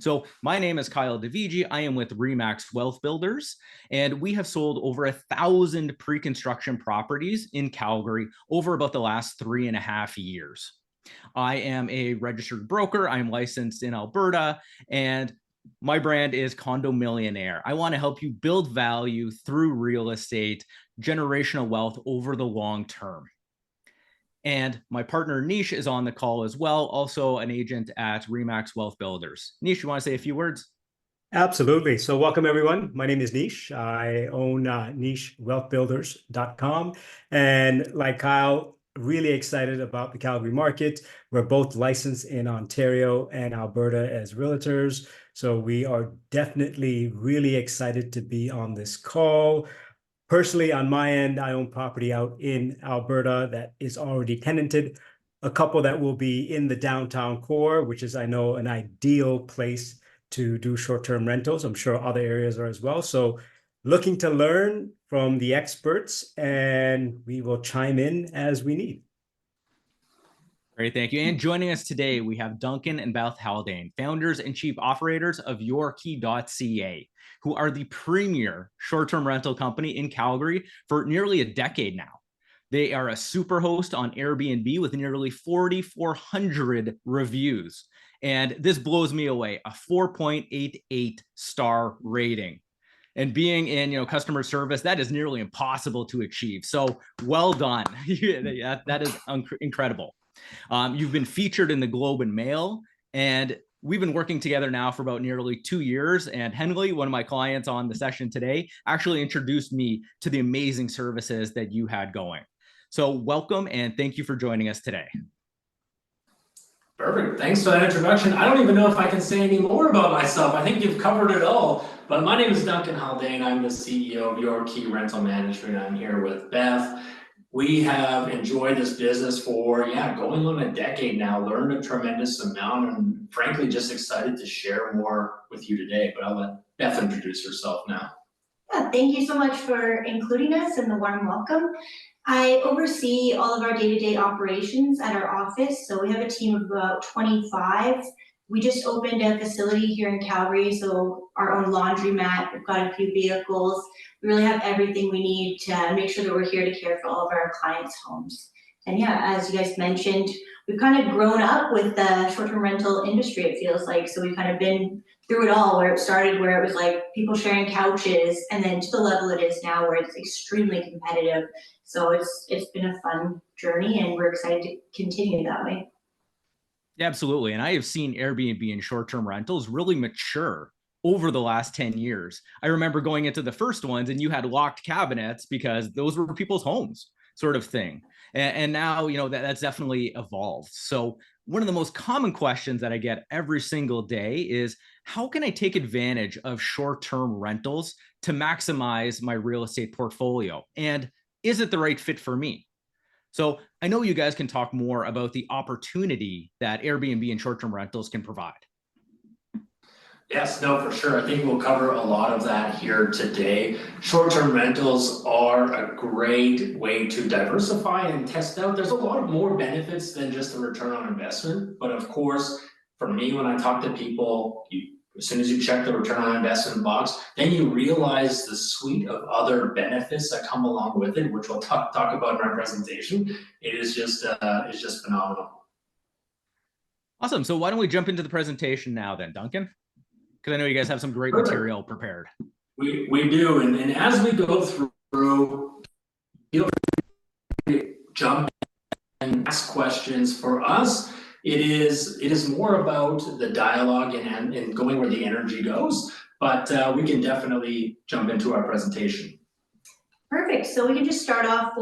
So my name is Kyle DeVigi. I am with Remax Wealth Builders, and we have sold over 1,000 pre-construction properties in Calgary over about the last 3.5 years. I am a registered broker. I'm licensed in Alberta, and my brand is Condo Millionaire. I want to help you build value through real estate, generational wealth over the long term. And my partner Nish is on the call as well, also an agent at Remax Wealth Builders. Nish, you want to say a few words? Absolutely. So welcome, everyone. My name is Nish. I own nishwealthbuilders.com. And like Kyle, really excited about the Calgary market. We're both licensed in Ontario and Alberta as realtors. So we are definitely really excited to be on this call. Personally, on my end, I own property out in Alberta that is already tenanted, a couple that will be in the downtown core, which is, I know, an ideal place to do short-term rentals. I'm sure other areas are as well. So looking to learn from the experts, and we will chime in as we need. Great, thank you. And joining us today, we have Duncan and Beth Haldane, founders and chief operators of YourKey.ca, who are the premier short-term rental company in Calgary for nearly a decade now. They are a super host on Airbnb with nearly 4,400 reviews. And this blows me away, a 4.88 star rating. And being in customer service, that is nearly impossible to achieve. So well done. That is incredible. You've been featured in the Globe and Mail, and we've been working together now for about nearly 2 years. And Henley, one of my clients on the session today, actually introduced me to the amazing services that you had going. So welcome, and thank you for joining us today. Perfect. Thanks for that introduction. I don't even know if I can say any more about myself. I think you've covered it all. But my name is Duncan Haldane. I'm the CEO of Your Key Rental Management. I'm here with Beth. We have enjoyed this business for, going on a decade now, learned a tremendous amount, and frankly, just excited to share more with you today. But I'll let Beth introduce herself now. Yeah, thank you so much for including us and the warm welcome. I oversee all of our day-to-day operations at our office. So we have a team of about 25. We just opened a facility here in Calgary, so our own laundromat, we've got a few vehicles. We really have everything we need to make sure that we're here to care for all of our clients' homes. And yeah, as you guys mentioned, we've kind of grown up with the short-term rental industry, it feels like. So we've kind of been through it all, where it started, where it was like people sharing couches, and then to the level it is now, where it's extremely competitive. So it's been a fun journey, and we're excited to continue that way. Absolutely. And I have seen Airbnb and short-term rentals really mature over the last 10 years. I remember going into the first ones and you had locked cabinets because those were people's homes, sort of thing. And now, that's definitely evolved. So one of the most common questions that I get every single day is, how can I take advantage of short-term rentals to maximize my real estate portfolio? And is it the right fit for me? So I know you guys can talk more about the opportunity that Airbnb and short-term rentals can provide. Yes, no, for sure. I think we'll cover a lot of that here today. Short-term rentals are a great way to diversify and test out. There's a lot of more benefits than just the return on investment. But of course, for me, when I talk to people, as soon as you check the return on investment box, then you realize the suite of other benefits that come along with it, which we'll talk about in our presentation. It is just phenomenal. Awesome. So why don't we jump into the presentation now then, Duncan? Because I know you guys have some great material prepared. We do, and as we go through, feel free to jump and ask questions. For us, it is more about the dialogue and going where the energy goes, but we can definitely jump into our presentation. Perfect. So we can just start off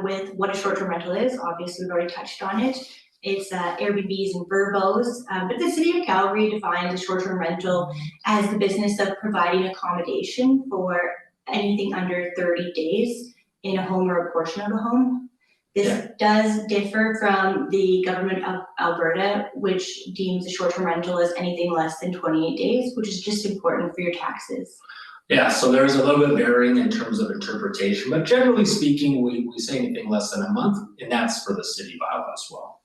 with what a short-term rental is. Obviously, we've already touched on it. It's Airbnbs and Verbos, but the City of Calgary defines a short-term rental as the business of providing accommodation for anything under 30 days in a home or a portion of a home. This does differ from the government of Alberta, which deems a short-term rental as anything less than 28 days, which is just important for your taxes. Yeah, so there's a little bit varying in terms of interpretation, but generally speaking, we say anything less than a month, and that's for the city bylaw as well.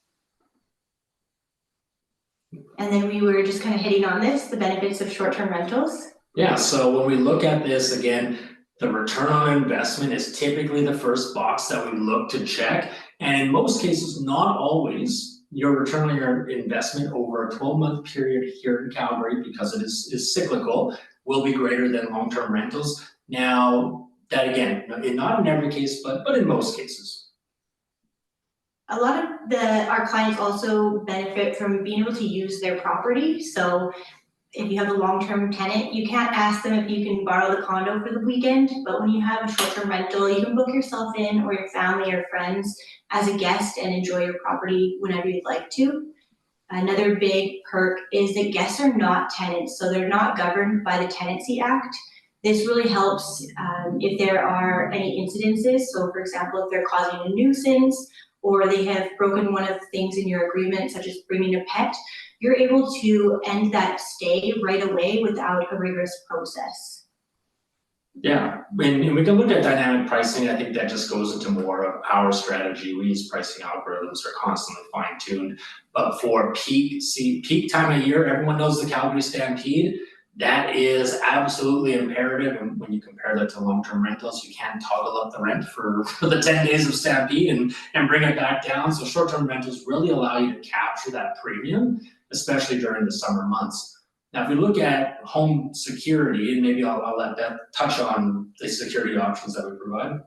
And then we were just kind of hitting on this, the benefits of short-term rentals. Yeah, so when we look at this again, the return on investment is typically the first box that we look to check. And in most cases, not always, your return on your investment over a 12-month period here in Calgary, because it is cyclical, will be greater than long-term rentals. Now, that again, not in every case, but in most cases. A lot of our clients also benefit from being able to use their property. So if you have a long-term tenant, you can't ask them if you can borrow the condo for the weekend, but when you have a short-term rental, you can book yourself in, or your family or friends, as a guest and enjoy your property whenever you'd like to. Another big perk is that guests are not tenants, so they're not governed by the Tenancy Act. This really helps if there are any incidences. So for example, if they're causing a nuisance, or they have broken one of the things in your agreement, such as bringing a pet, you're able to end that stay right away without a rigorous process. Yeah, and we can look at dynamic pricing. I think that just goes into more of our strategy. We use pricing algorithms, are constantly fine-tuned. But for peak time of year, everyone knows the Calgary Stampede. That is absolutely imperative. And when you compare that to long-term rentals, you can't toggle up the rent for the 10 days of Stampede and bring it back down. So short-term rentals really allow you to capture that premium, especially during the summer months. Now, if we look at home security, and maybe I'll let Beth touch on the security options that we provide.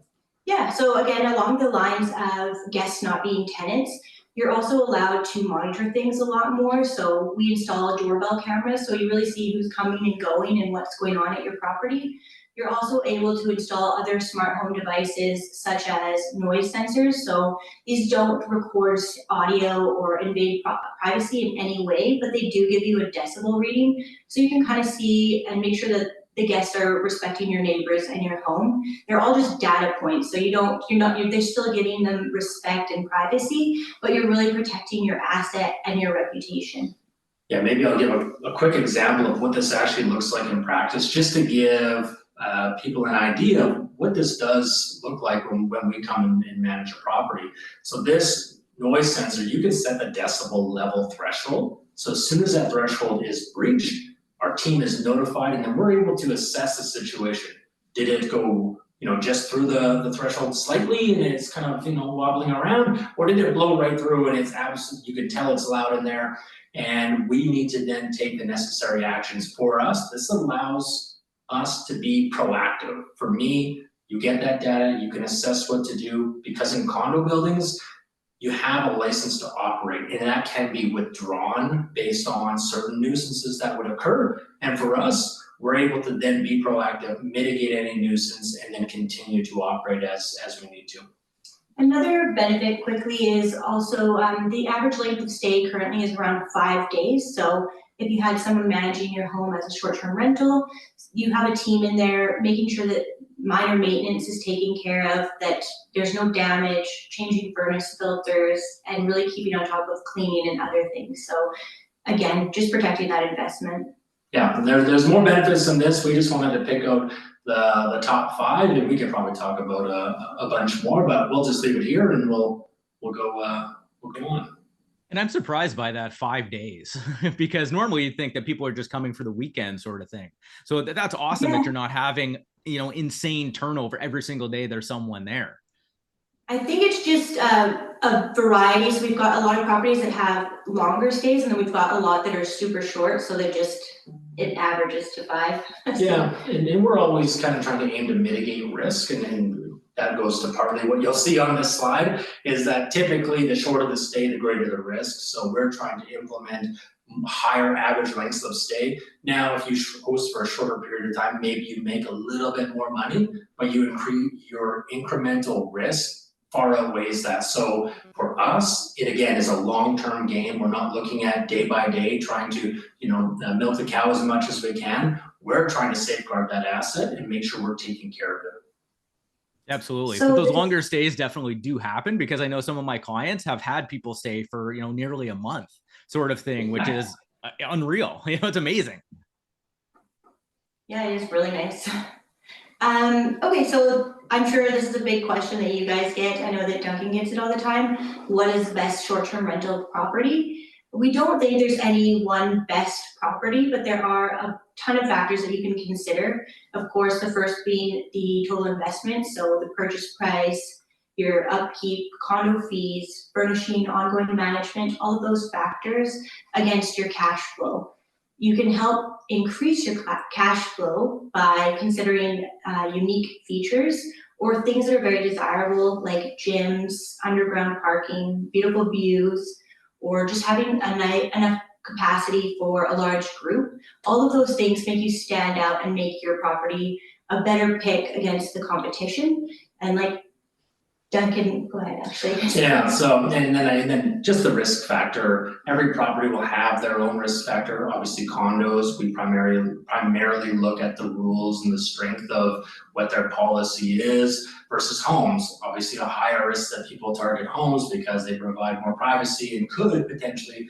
Yeah, so again, along the lines of guests not being tenants, you're also allowed to monitor things a lot more. So we install doorbell cameras, so you really see who's coming and going and what's going on at your property. You're also able to install other smart home devices such as noise sensors. So these don't record audio or invade privacy in any way, but they do give you a decibel reading. So you can kind of see and make sure that the guests are respecting your neighbors and your home. They're all just data points. So they're still giving them respect and privacy, but you're really protecting your asset and your reputation. Yeah, maybe I'll give a quick example of what this actually looks like in practice, just to give people an idea of what this does look like when we come and manage a property. So this noise sensor, you can set the decibel level threshold. So as soon as that threshold is breached, our team is notified, and then we're able to assess the situation. Did it go, just through the threshold slightly and it's kind of, wobbling around, or did it blow right through and it's absolutely, you can tell it's loud in there, and we need to then take the necessary actions for us. This allows us to be proactive. For me, you get that data, you can assess what to do, because in condo buildings, you have a license to operate, and that can be withdrawn based on certain nuisances that would occur. And for us, we're able to then be proactive, mitigate any nuisance, and then continue to operate as we need to. Another benefit quickly is also the average length of stay currently is around 5 days. So if you had someone managing your home as a short-term rental, you have a team in there making sure that minor maintenance is taken care of, that there's no damage, changing furnace filters, and really keeping on top of cleaning and other things. So again, just protecting that investment. Yeah, there's more benefits than this. We just wanted to pick out the top 5, and we could probably talk about a bunch more, but we'll just leave it here and we'll go on. And I'm surprised by that 5 days because normally you'd think that people are just coming for the weekend sort of thing. So that's awesome that you're not having, insane turnover every single day. There's someone there. I think it's just a variety. So we've got a lot of properties that have longer stays, and then we've got a lot that are super short. So it averages to 5. Yeah, and we're always kind of trying to aim to mitigate risk, and that goes to partly what you'll see on this slide, is that typically the shorter the stay, the greater the risk. So we're trying to implement higher average lengths of stay. Now, if you host for a shorter period of time, maybe you make a little bit more money, but you increase your incremental risk far outweighs that. So for us, it again is a long-term game. We're not looking at day by day trying to, milk the cow as much as we can. We're trying to safeguard that asset and make sure we're taking care of it. Absolutely. So those longer stays definitely do happen, because I know some of my clients have had people stay for, nearly a month sort of thing, which is unreal. It's amazing. Yeah, it is really nice. Okay, so I'm sure this is a big question that you guys get. I know that Duncan gets it all the time. What is the best short-term rental property? We don't think there's any one best property, but there are a ton of factors that you can consider. Of course, the first being the total investment, so the purchase price, your upkeep, condo fees, furnishing, ongoing management, all of those factors against your cash flow. You can help increase your cash flow by considering unique features or things that are very desirable, like gyms, underground parking, beautiful views, or just having enough capacity for a large group. All of those things make you stand out and make your property a better pick against the competition. And like Duncan, go ahead, actually. Yeah, so, and then just the risk factor. Every property will have their own risk factor. Obviously condos, we primarily look at the rules and the strength of what their policy is versus homes. Obviously a higher risk that people target homes because they provide more privacy and could potentially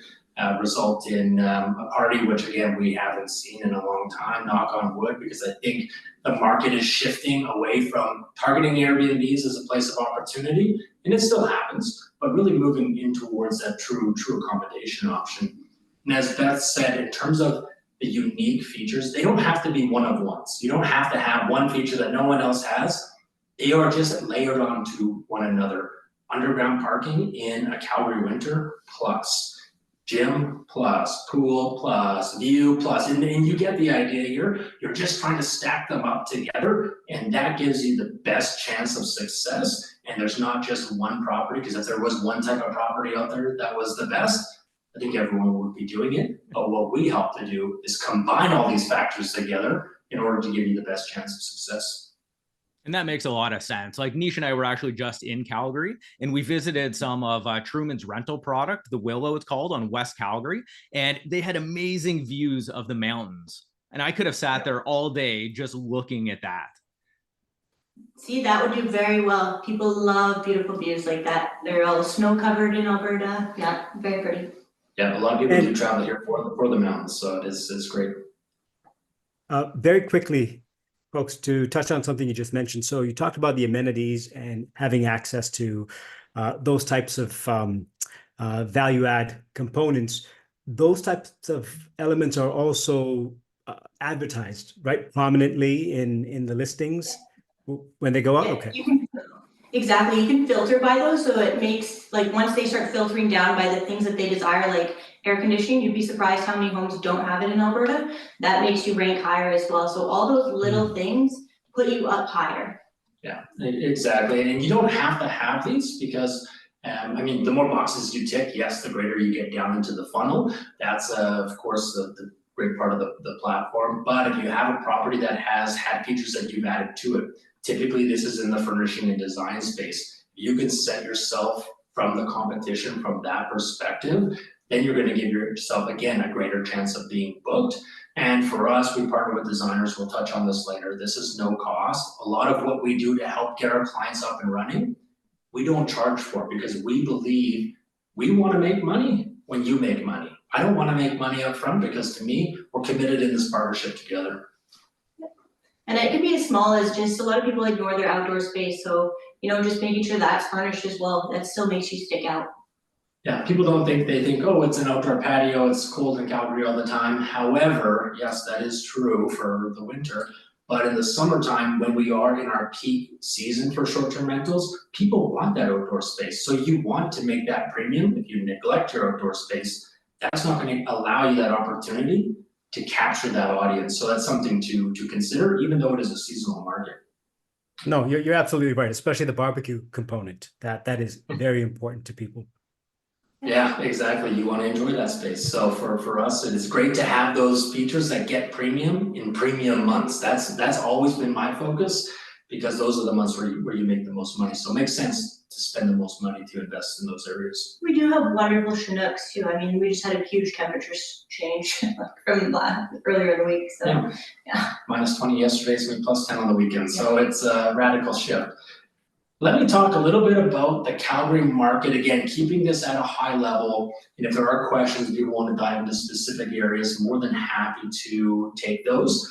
result in a party, which again, we haven't seen in a long time, knock on wood, because I think the market is shifting away from targeting Airbnbs as a place of opportunity, and it still happens, but really moving in towards that true accommodation option. And as Beth said, in terms of the unique features, they don't have to be one of ones. You don't have to have one feature that no one else has. They are just layered onto one another. Underground parking in a Calgary winter plus. Gym plus, pool plus, view plus, and you get the idea here. You're just trying to stack them up together, and that gives you the best chance of success. And there's not just one property, because if there was one type of property out there that was the best, I think everyone would be doing it. But what we help to do is combine all these factors together in order to give you the best chance of success. And that makes a lot of sense. Like Nish and I were actually just in Calgary, and we visited some of Truman's rental product, the Willow it's called, on West Calgary, and they had amazing views of the mountains. And I could have sat there all day just looking at that. See, that would do very well. People love beautiful views like that. They're all snow covered in Alberta. Yeah, very pretty. Yeah, a lot of people do travel here for the mountains, so it's great. Very quickly, folks, to touch on something you just mentioned. So you talked about the amenities and having access to those types of value add components. Those types of elements are also advertised, right, prominently in the listings when they go out. Okay. Exactly, you can filter by those, so it makes, like, once they start filtering down by the things that they desire, like air conditioning, you'd be surprised how many homes don't have it in Alberta. That makes you rank higher as well. So all those little things put you up higher. Yeah, exactly. And you don't have to have these because, I mean, the more boxes you tick, yes, the greater you get down into the funnel. That's, of course, the great part of the platform. But if you have a property that has had features that you've added to it, typically this is in the furnishing and design space. You can set yourself from the competition from that perspective. Then you're going to give yourself, again, a greater chance of being booked. And for us, we partner with designers. We'll touch on this later. This is no cost. A lot of what we do to help get our clients up and running, we don't charge for, because we believe we want to make money when you make money. I don't want to make money up front, because to me, we're committed in this partnership together. And it can be as small as just, a lot of people ignore their outdoor space. So, just making sure that's furnished as well, that still makes you stick out. Yeah, people don't think, they think, oh, it's an outdoor patio, it's cold in Calgary all the time. However, yes, that is true for the winter. But in the summertime, when we are in our peak season for short-term rentals, people want that outdoor space. So you want to make that premium. If you neglect your outdoor space, that's not going to allow you that opportunity to capture that audience. So that's something to consider, even though it is a seasonal market. No, you're absolutely right, especially the barbecue component. That is very important to people. Yeah, exactly. You want to enjoy that space. So for us, it is great to have those features that get premium in premium months. That's always been my focus, because those are the months where you make the most money. So it makes sense to spend the most money to invest in those areas. We do have wonderful Chinooks too. I mean, we just had a huge temperature change from earlier in the week. So yeah. Minus 20 yesterday, so plus 10 on the weekend. So it's a radical shift. Let me talk a little bit about the Calgary market, again, keeping this at a high level. And if there are questions, people want to dive into specific areas, more than happy to take those.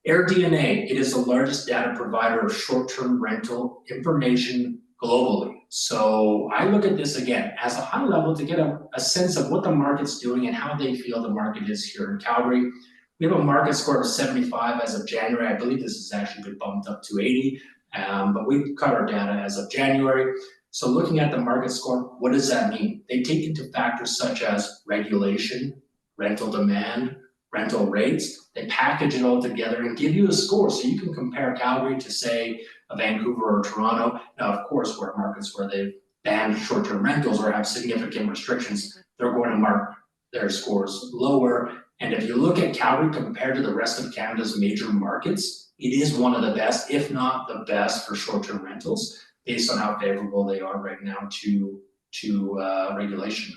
AirDNA, it is the largest data provider of short-term rental information globally. So I look at this again as a high level to get a sense of what the market's doing and how they feel the market is here in Calgary. We have a market score of 75 as of January. I believe this has actually been bumped up to 80, but we cut our data as of January. So looking at the market score, what does that mean? They take into factors such as regulation, rental demand, rental rates. They package it all together and give you a score so you can compare Calgary to, say, a Vancouver or Toronto. Now, of course, where markets where they've banned short-term rentals or have significant restrictions, they're going to mark their scores lower. And if you look at Calgary compared to the rest of Canada's major markets, it is one of the best, if not the best, for short-term rentals, based on how favorable they are right now to regulation.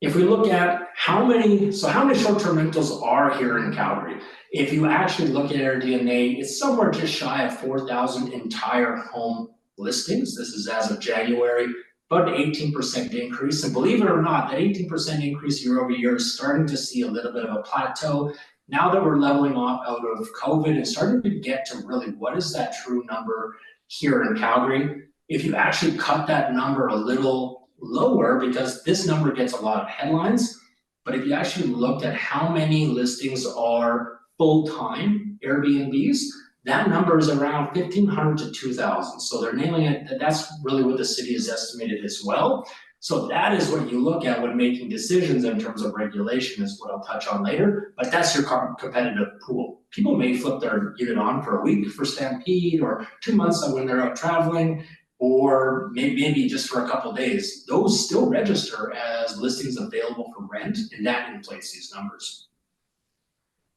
If we look at how many short-term rentals are here in Calgary, if you actually look at our DNA, it's somewhere just shy of 4,000 entire home listings. This is as of January, about an 18% increase. And believe it or not, that 18% increase year over year is starting to see a little bit of a plateau. Now that we're leveling off out of COVID and starting to get to really what is that true number here in Calgary, if you actually cut that number a little lower, because this number gets a lot of headlines, but if you actually looked at how many listings are full-time Airbnbs, that number is around 1,500 to 2,000. So they're nailing it. That's really what the city has estimated as well. So that is what you look at when making decisions in terms of regulation, is what I'll touch on later, but that's your competitive pool. People may flip their unit on for a week for Stampede, or 2 months when they're out traveling, or maybe just for a couple of days. Those still register as listings available for rent, and that inflates these numbers.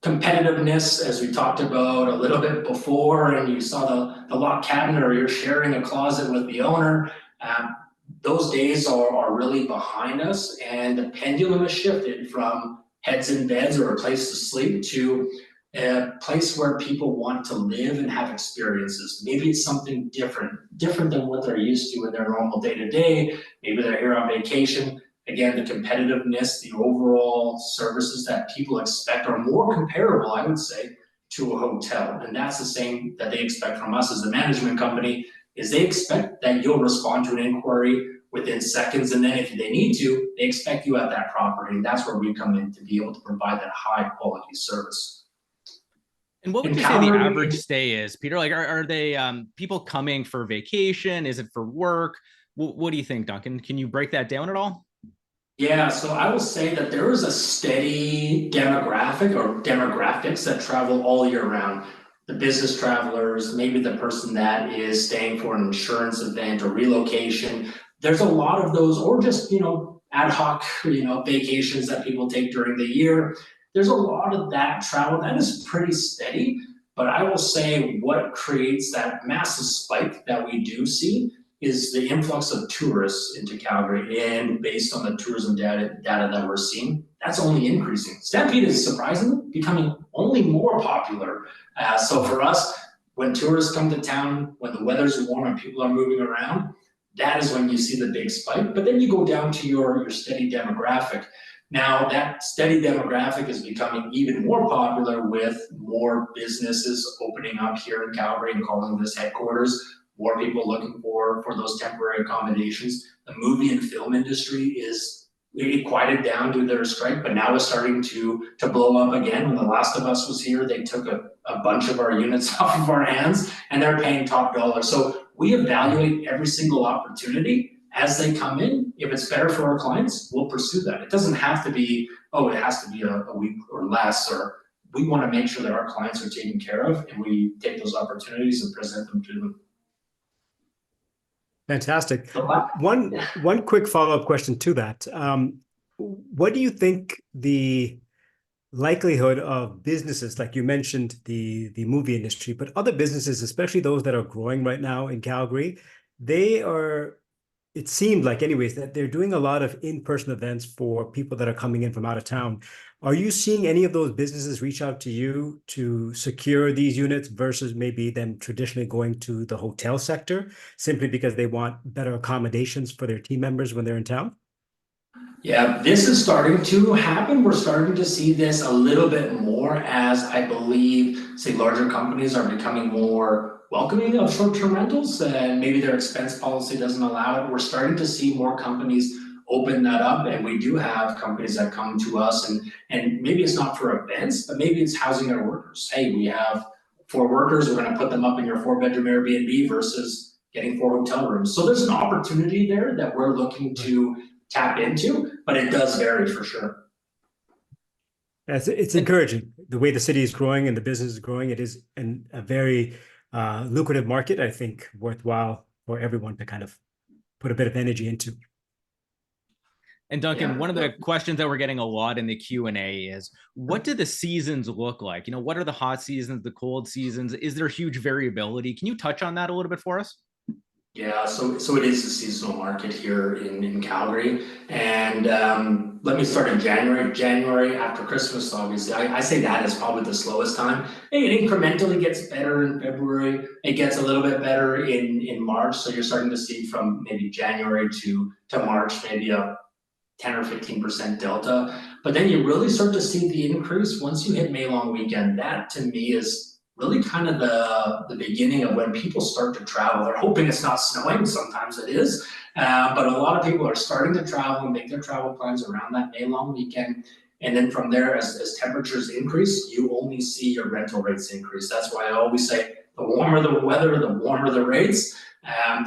Competitiveness, as we talked about a little bit before, and you saw the locked cabinet, or you're sharing a closet with the owner, those days are really behind us, and the pendulum has shifted from heads in beds or a place to sleep to a place where people want to live and have experiences. Maybe it's something different than what they're used to in their normal day-to-day. Maybe they're here on vacation. Again, the competitiveness, the overall services that people expect are more comparable, I would say, to a hotel. And that's the same that they expect from us as a management company, is they expect that you'll respond to an inquiry within seconds, and then if they need to, they expect you at that property. And that's where we come in to be able to provide that high quality service. And what would you say the average stay is, Peter? Like, are they people coming for vacation? Is it for work? What do you think, Duncan? Can you break that down at all? Yeah, so I will say that there is a steady demographic or demographics that travel all year round. The business travelers, maybe the person that is staying for an insurance event or relocation. There's a lot of those, or just, ad hoc, vacations that people take during the year. There's a lot of that travel that is pretty steady, but I will say what creates that massive spike that we do see is the influx of tourists into Calgary, and based on the tourism data that we're seeing, that's only increasing. Stampede is surprisingly becoming only more popular. So for us, when tourists come to town, when the weather's warm and people are moving around, that is when you see the big spike. But then you go down to your steady demographic. Now that steady demographic is becoming even more popular with more businesses opening up here in Calgary and calling this headquarters. More people looking for those temporary accommodations. The movie and film industry it quieted down due to their strike, but now it's starting to blow up again. When The Last of Us was here, they took a bunch of our units off of our hands, and they're paying top dollar. So we evaluate every single opportunity as they come in. If it's better for our clients, we'll pursue that. It doesn't have to be, it has to be a week or less, or we want to make sure that our clients are taken care of, and we take those opportunities and present them to them. Fantastic. One quick follow-up question to that. What do you think the likelihood of businesses, like you mentioned the movie industry, but other businesses, especially those that are growing right now in Calgary, it seemed like anyways, that they're doing a lot of in-person events for people that are coming in from out of town. Are you seeing any of those businesses reach out to you to secure these units versus maybe them traditionally going to the hotel sector simply because they want better accommodations for their team members when they're in town? Yeah, this is starting to happen. We're starting to see this a little bit more as I believe, say, larger companies are becoming more welcoming of short-term rentals and maybe their expense policy doesn't allow it. We're starting to see more companies open that up, and we do have companies that come to us and maybe it's not for events, but maybe it's housing their workers. Hey, we have 4 workers, we're gonna put them up in your 4-bedroom Airbnb versus getting 4 hotel rooms. So there's an opportunity there that we're looking to tap into, but it does vary for sure. It's encouraging the way the city is growing and the business is growing. It is a very lucrative market, I think, worthwhile for everyone to kind of put a bit of energy into. And Duncan, Yeah. one of the questions that we're getting a lot in the Q&A is, what do the seasons look like? What are the hot seasons, the cold seasons? Is there huge variability? Can you touch on that a little bit for us? Yeah, so it is a seasonal market here in Calgary, and let me start in January. January after Christmas, obviously, I say that is probably the slowest time. It incrementally gets better in February. It gets a little bit better in March. So you're starting to see from maybe January to March, maybe a 10 or 15% delta. But then you really start to see the increase once you hit May long weekend. That to me is really kind of the beginning of when people start to travel. They're hoping it's not snowing, sometimes it is, but a lot of people are starting to travel and make their travel plans around that May long weekend. And then from there, as temperatures increase, you only see your rental rates increase. That's why I always say the warmer the weather, the warmer the rates.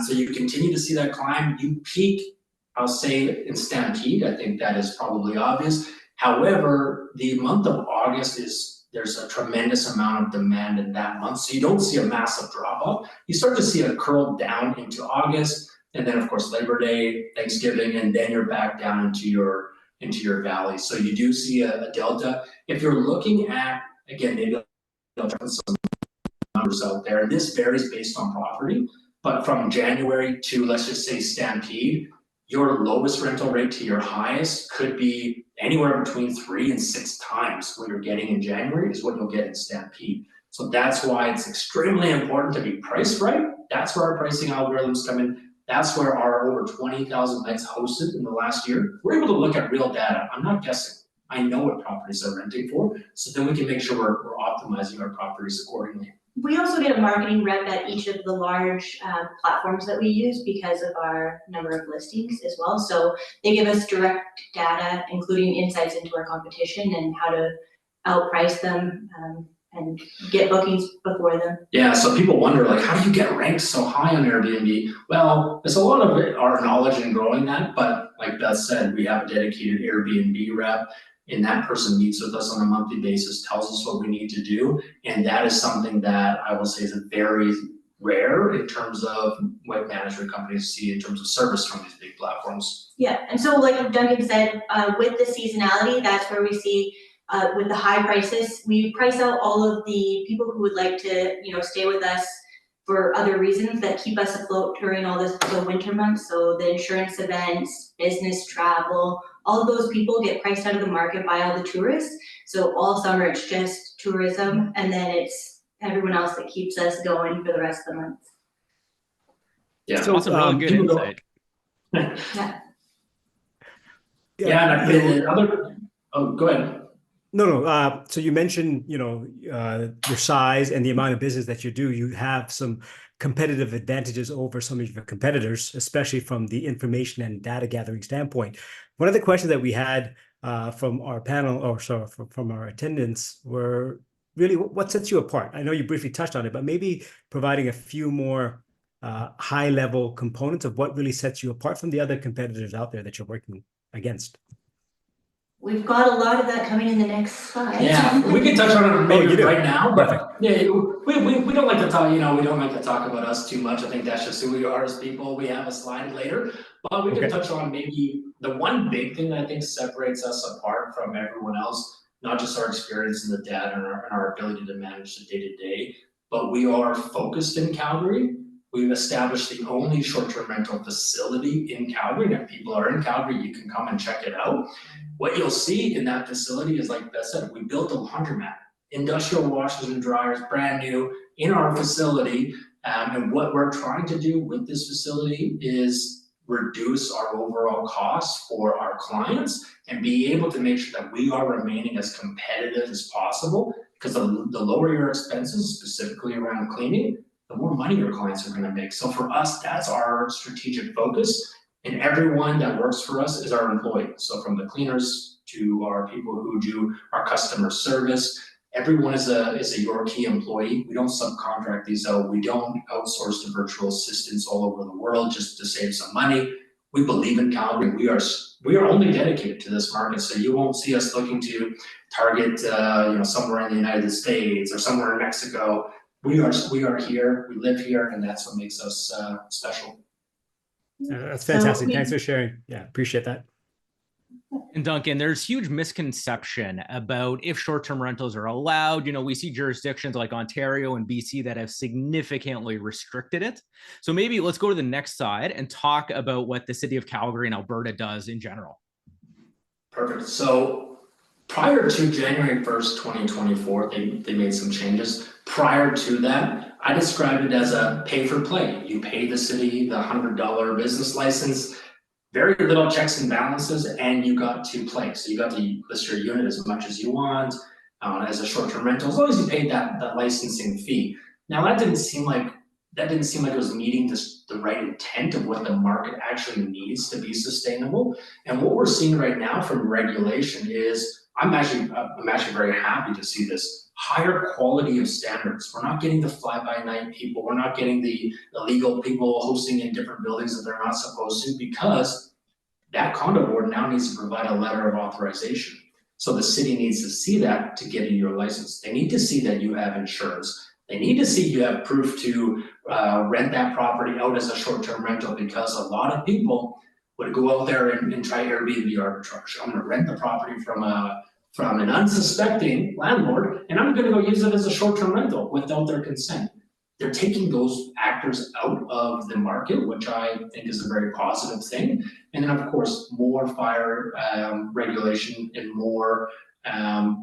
So you continue to see that climb. You peak, I'll say, in Stampede. I think that is probably obvious. However, the month of August there's a tremendous amount of demand in that month. So you don't see a massive drop off. You start to see a curl down into August, and then of course Labor Day, Thanksgiving, and then you're back down into your valley. So you do see a delta. If you're looking at, again, maybe I'll put some numbers out there, and this varies based on property, but from January to, let's just say, Stampede, your lowest rental rate to your highest could be anywhere between 3 and 6 times what you're getting in January is what you'll get in Stampede. So that's why it's extremely important to be priced right. That's where our pricing algorithms come in. That's where our over 20,000 nights hosted in the last year, we're able to look at real data. I'm not guessing. I know what properties they're renting for, so then we can make sure we're optimizing our properties accordingly. We also get a marketing rep at each of the large platforms that we use because of our number of listings as well. So they give us direct data, including insights into our competition and how to outprice them and get bookings before them. Yeah, so people wonder, like, how do you get ranked so high on Airbnb? Well, it's a lot of it, our knowledge in growing that, but like Beth said, we have a dedicated Airbnb rep, and that person meets with us on a monthly basis, tells us what we need to do, and that is something that I will say is very rare in terms of what management companies see in terms of service from these big platforms. Yeah, and so like Duncan said, with the seasonality, that's where we see with the high prices, we price out all of the people who would like to, stay with us for other reasons that keep us afloat during all the winter months. So the insurance events, business travel, all of those people get priced out of the market by all the tourists. So all summer it's just tourism, and then it's everyone else that keeps us going for the rest of the month. Yeah, so, awesome, really good insight. Go ahead. No. So you mentioned, your size and the amount of business that you do. You have some competitive advantages over some of your competitors, especially from the information and data gathering standpoint. One of the questions that we had from our panel, or sorry, from our attendants, were really what sets you apart? I know you briefly touched on it, but maybe providing a few more high-level components of what really sets you apart from the other competitors out there that you're working against. We've got a lot of that coming in the next slide. Yeah, we can touch on it maybe right now, but perfect. Yeah, we don't like to talk, we don't like to talk about us too much. I think that's just who we are as people. We have a slide later, but we can touch on maybe the one big thing that I think separates us apart from everyone else, not just our experience in the data and our ability to manage the day-to-day, but we are focused in Calgary. We've established the only short-term rental facility in Calgary, and if people are in Calgary, you can come and check it out. What you'll see in that facility is, like Beth said, we built a laundromat, industrial washers and dryers, brand new, in our facility. And what we're trying to do with this facility is reduce our overall costs for our clients and be able to make sure that we are remaining as competitive as possible, because the lower your expenses, specifically around cleaning, the more money your clients are going to make. So for us, that's our strategic focus, and everyone that works for us is our employee. So from the cleaners to our people who do our customer service, everyone is a your key employee. We don't subcontract these out. We don't outsource to virtual assistants all over the world just to save some money. We believe in Calgary. We are only dedicated to this market. So you won't see us looking to target somewhere in the United States or somewhere in Mexico. We are here. We live here, and that's what makes us special. That's fantastic. Thanks for sharing. Yeah, appreciate that. And Duncan, there's huge misconception about if short-term rentals are allowed. We see jurisdictions like Ontario and BC that have significantly restricted it. So maybe let's go to the next side and talk about what the city of Calgary and Alberta does in general. Perfect. So prior to January 1st, 2024, they made some changes. Prior to that, I described it as a pay for play. You pay the city the $100 business license, very little checks and balances, and you got to play. So you got to list your unit as much as you want as a short-term rental, as long as you paid that licensing fee. Now that didn't seem like it was meeting the right intent of what the market actually needs to be sustainable. And what we're seeing right now from regulation is, I'm actually very happy to see this higher quality of standards. We're not getting the fly-by-night people. We're not getting the illegal people hosting in different buildings that they're not supposed to, because that condo board now needs to provide a letter of authorization. So the city needs to see that to get you your license. They need to see that you have insurance. They need to see you have proof to rent that property out as a short-term rental, because a lot of people would go out there and try Airbnb arbitrage. I'm going to rent the property from an unsuspecting landlord, and I'm going to go use it as a short-term rental without their consent. They're taking those actors out of the market, which I think is a very positive thing. And then, of course, more fire regulation and more,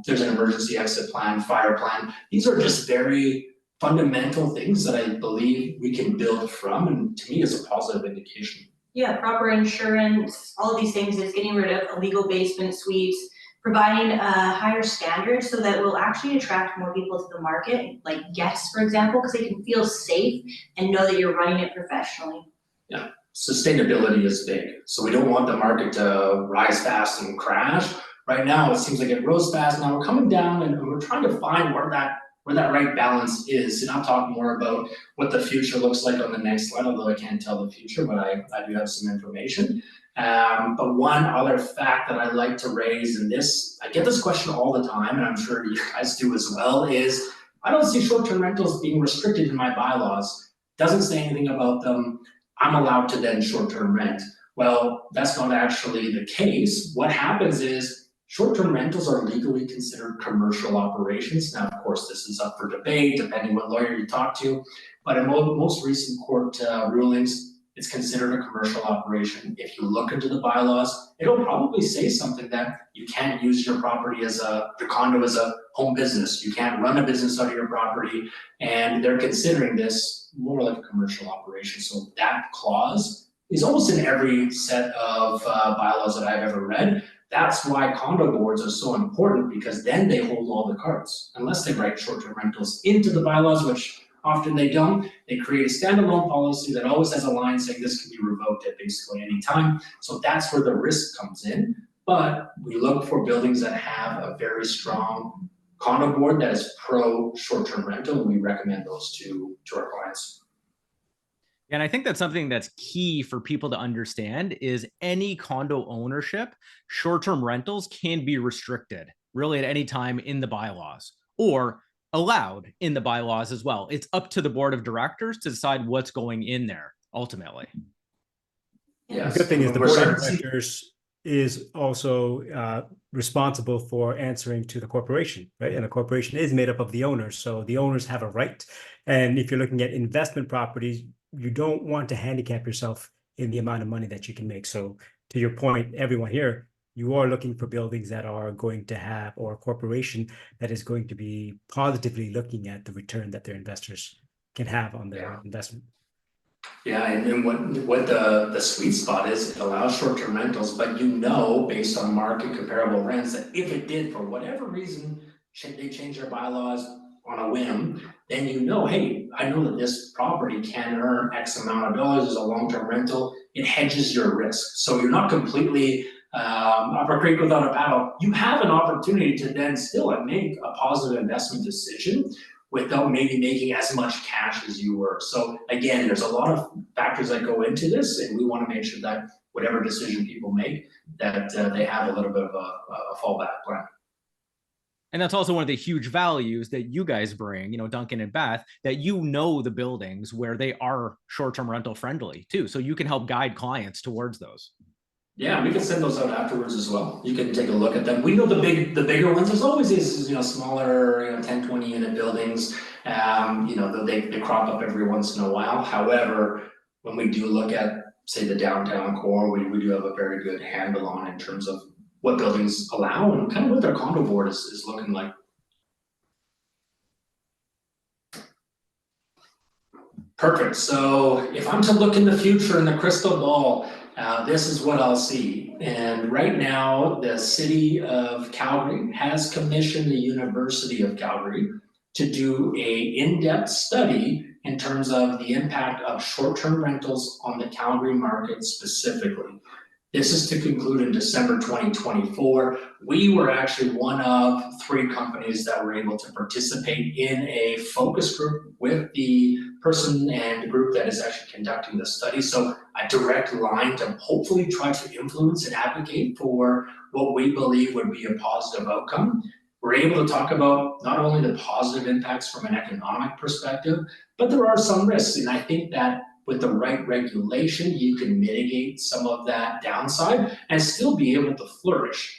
there's an emergency exit plan, fire plan. These are just very fundamental things that I believe we can build from, and to me is a positive indication. Yeah, proper insurance, all of these things is getting rid of illegal basement suites, providing a higher standard so that we'll actually attract more people to the market, like guests, for example, because they can feel safe and know that you're running it professionally. Yeah, sustainability is big. So we don't want the market to rise fast and crash. Right now, it seems like it rose fast. Now we're coming down, and we're trying to find where that right balance is. And I'll talk more about what the future looks like on the next slide, although I can't tell the future, but I do have some information. But one other fact that I like to raise, and I get this question all the time, and I'm sure you guys do as well, is I don't see short-term rentals being restricted in my bylaws. Doesn't say anything about them. I'm allowed to then short-term rent. Well, that's not actually the case. What happens is short-term rentals are legally considered commercial operations. Now, of course, this is up for debate, depending what lawyer you talk to. But in most recent court rulings, it's considered a commercial operation. If you look into the bylaws, it'll probably say something that you can't use your property your condo as a home business. You can't run a business out of your property, and they're considering this more like a commercial operation. So that clause is almost in every set of bylaws that I've ever read. That's why condo boards are so important, because then they hold all the cards. Unless they write short-term rentals into the bylaws, which often they don't, they create a standalone policy that always has a line saying this can be revoked at basically any time. So that's where the risk comes in. But we look for buildings that have a very strong condo board that is pro short-term rental, and we recommend those to our clients. And I think that's something that's key for people to understand is any condo ownership, short-term rentals can be restricted really at any time in the bylaws, or allowed in the bylaws as well. It's up to the board of directors to decide what's going in there ultimately. Yes. The good thing is the board of directors is also responsible for answering to the corporation, right? And the corporation is made up of the owners, so the owners have a right. And if you're looking at investment properties, you don't want to handicap yourself in the amount of money that you can make. So to your point, everyone here, you are looking for buildings that are going to have, or a corporation that is going to be positively looking at the return that their investors can have on their investment. Yeah, and then what the sweet spot is, it allows short-term rentals, but you know, based on market comparable rents, that if it did, for whatever reason, they change their bylaws on a whim, then you know, hey, I know that this property can earn X amount of dollars as a long-term rental. It hedges your risk, so you're not completely up a creek without a paddle. You have an opportunity to then still make a positive investment decision without maybe making as much cash as you were. So again, there's a lot of factors that go into this, and we want to make sure that whatever decision people make, that they have a little bit of a fallback plan. And that's also one of the huge values that you guys bring, you know, Duncan and Beth, that you know the buildings where they are short-term rental friendly too. So you can help guide clients towards those. Yeah, we can send those out afterwards as well. You can take a look at them. We know the bigger ones. There's always these, you know, smaller, you know, 10, 20 unit buildings. You know, they crop up every once in a while. However, when we do look at, say, the downtown core, we do have a very good handle on in terms of what buildings allow and kind of what their condo board is looking like. Perfect. So if I'm to look in the future in the crystal ball, this is what I'll see. And right now, the city of Calgary has commissioned the University of Calgary to do a in-depth study in terms of the impact of short-term rentals on the Calgary market specifically. This is to conclude in December 2024. We were actually one of 3 companies that were able to participate in a focus group with the person and group that is actually conducting the study. So a direct line to hopefully try to influence and advocate for what we believe would be a positive outcome. We're able to talk about not only the positive impacts from an economic perspective, but there are some risks. And I think that with the right regulation, you can mitigate some of that downside and still be able to flourish.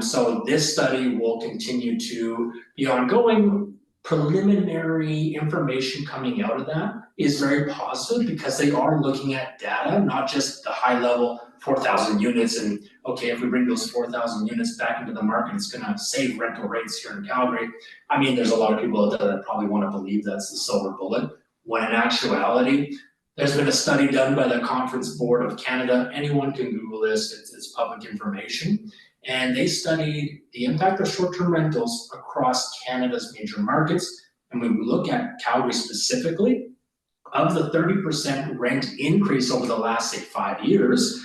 So this study will continue to be ongoing. Preliminary information coming out of that is very positive because they are looking at data, not just the high level 4,000 units and okay, if we bring those 4,000 units back into the market, it's going to save rental rates here in Calgary. I mean, there's a lot of people out there that probably want to believe that's the silver bullet, when in actuality, there's been a study done by the Conference Board of Canada. Anyone can Google this, it's public information. And they studied the impact of short-term rentals across Canada's major markets. And when we look at Calgary specifically, of the 30% rent increase over the last, say, 5 years,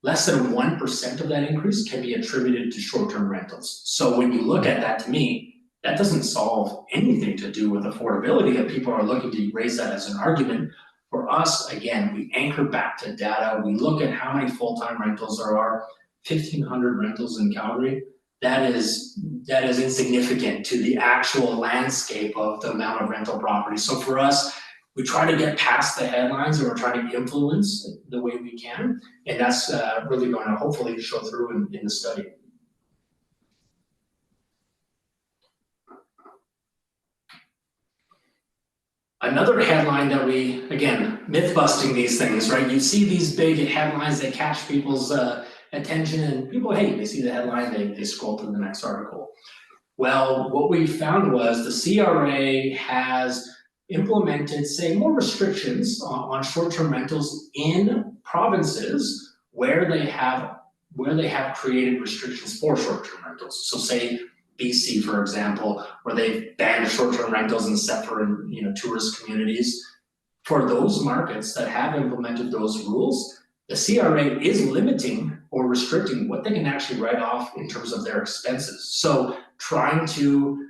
less than 1% of that increase can be attributed to short-term rentals. So when you look at that, to me, that doesn't solve anything to do with affordability, that people are looking to raise that as an argument. For us, again, we anchor back to data. We look at how many full-time rentals there are, 1,500 rentals in Calgary. That is insignificant to the actual landscape of the amount of rental properties. So for us, we try to get past the headlines and we're trying to influence the way we can. And that's really going to hopefully show through in the study. Another headline that we, again, myth busting these things, right? You see these big headlines that catch people's attention and people, hey, they see the headline, they scroll to the next article. Well, what we found was the CRA has implemented, say, more restrictions on short-term rentals in provinces where they have created restrictions for short-term rentals. So say BC, for example, where they've banned short-term rentals except for, you know, tourist communities. For those markets that have implemented those rules, the CRA is limiting or restricting what they can actually write off in terms of their expenses. So trying to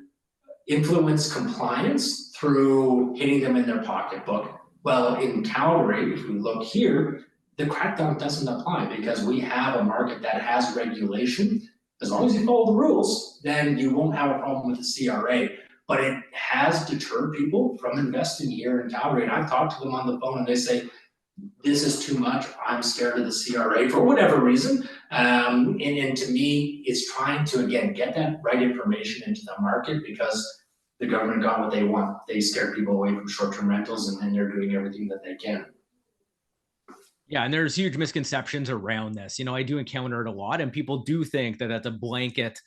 influence compliance through hitting them in their pocketbook. Well, in Calgary, if we look here, the crackdown doesn't apply because we have a market that has regulation. As long as you follow the rules, then you won't have a problem with the CRA. But it has deterred people from investing here in Calgary. And I've talked to them on the phone and they say, this is too much, I'm scared of the CRA for whatever reason. And to me, it's trying to, again, get that right information into the market because the government got what they want. They scared people away from short-term rentals and they're doing everything that they can. Yeah, and there's huge misconceptions around this. You know, I do encounter it a lot, and people do think that that's a blanket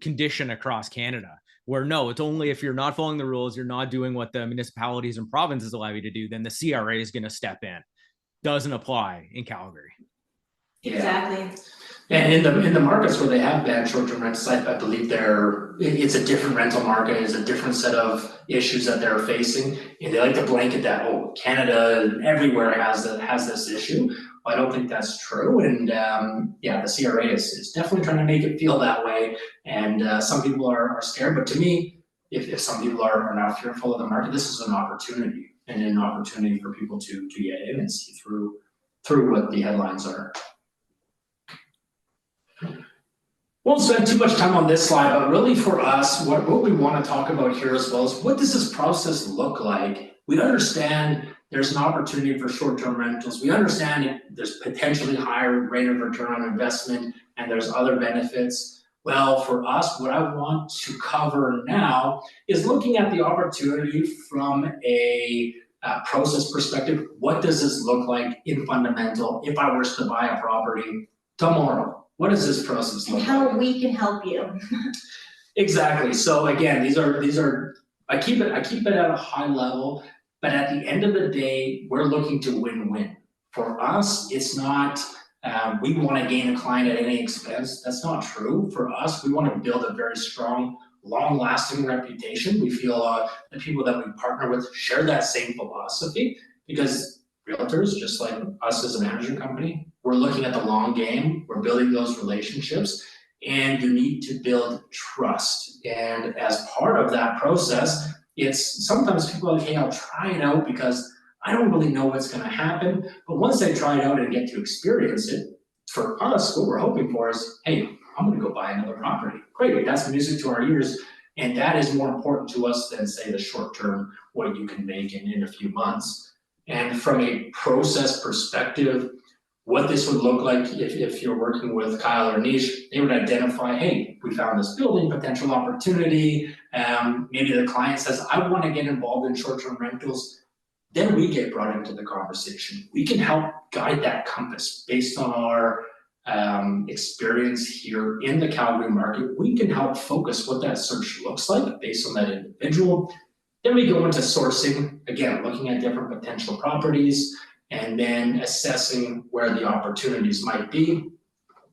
condition across Canada. Where no, it's only if you're not following the rules, you're not doing what the municipalities and provinces allow you to do, then the CRA is going to step in. Doesn't apply in Calgary. Yeah. Exactly. And in the markets where they have banned short-term rentals, I believe it's a different rental market, it's a different set of issues that they're facing. And they like to blanket that, oh, Canada and everywhere has this issue. Well, I don't think that's true. And yeah, the CRA is definitely trying to make it feel that way. And some people are scared, but to me, if some people are now fearful of the market, this is an opportunity, and an opportunity for people to get in and see through what the headlines are. Won't spend too much time on this slide, but really for us, what we want to talk about here as well is what does this process look like? We understand there's an opportunity for short-term rentals. We understand there's potentially higher rate of return on investment and there's other benefits. Well, for us, what I want to cover now is looking at the opportunity from a process perspective. What does this look like in fundamental if I was to buy a property tomorrow? What does this process look like? And how we can help you. Exactly. So again, these are I keep it at a high level, but at the end of the day, we're looking to win-win. For us, it's not we want to gain a client at any expense. That's not true. For us, we want to build a very strong, long-lasting reputation. We feel the people that we partner with share that same philosophy, because realtors, just like us as a management company, we're looking at the long game, we're building those relationships, and you need to build trust. And as part of that process, it's sometimes people are like, hey, I'll try it out because I don't really know what's gonna happen. But once they try it out and get to experience it, for us, what we're hoping for is, hey, I'm gonna go buy another property. Great, that's music to our ears. And that is more important to us than, say, the short term, what you can make in a few months. And from a process perspective, what this would look like if you're working with Kyle or Nish, they would identify, hey, we found this building, potential opportunity. Maybe the client says, I want to get involved in short-term rentals. Then we get brought into the conversation. We can help guide that compass based on our experience here in the Calgary market. We can help focus what that search looks like based on that individual. Then we go into sourcing, again, looking at different potential properties, and then assessing where the opportunities might be.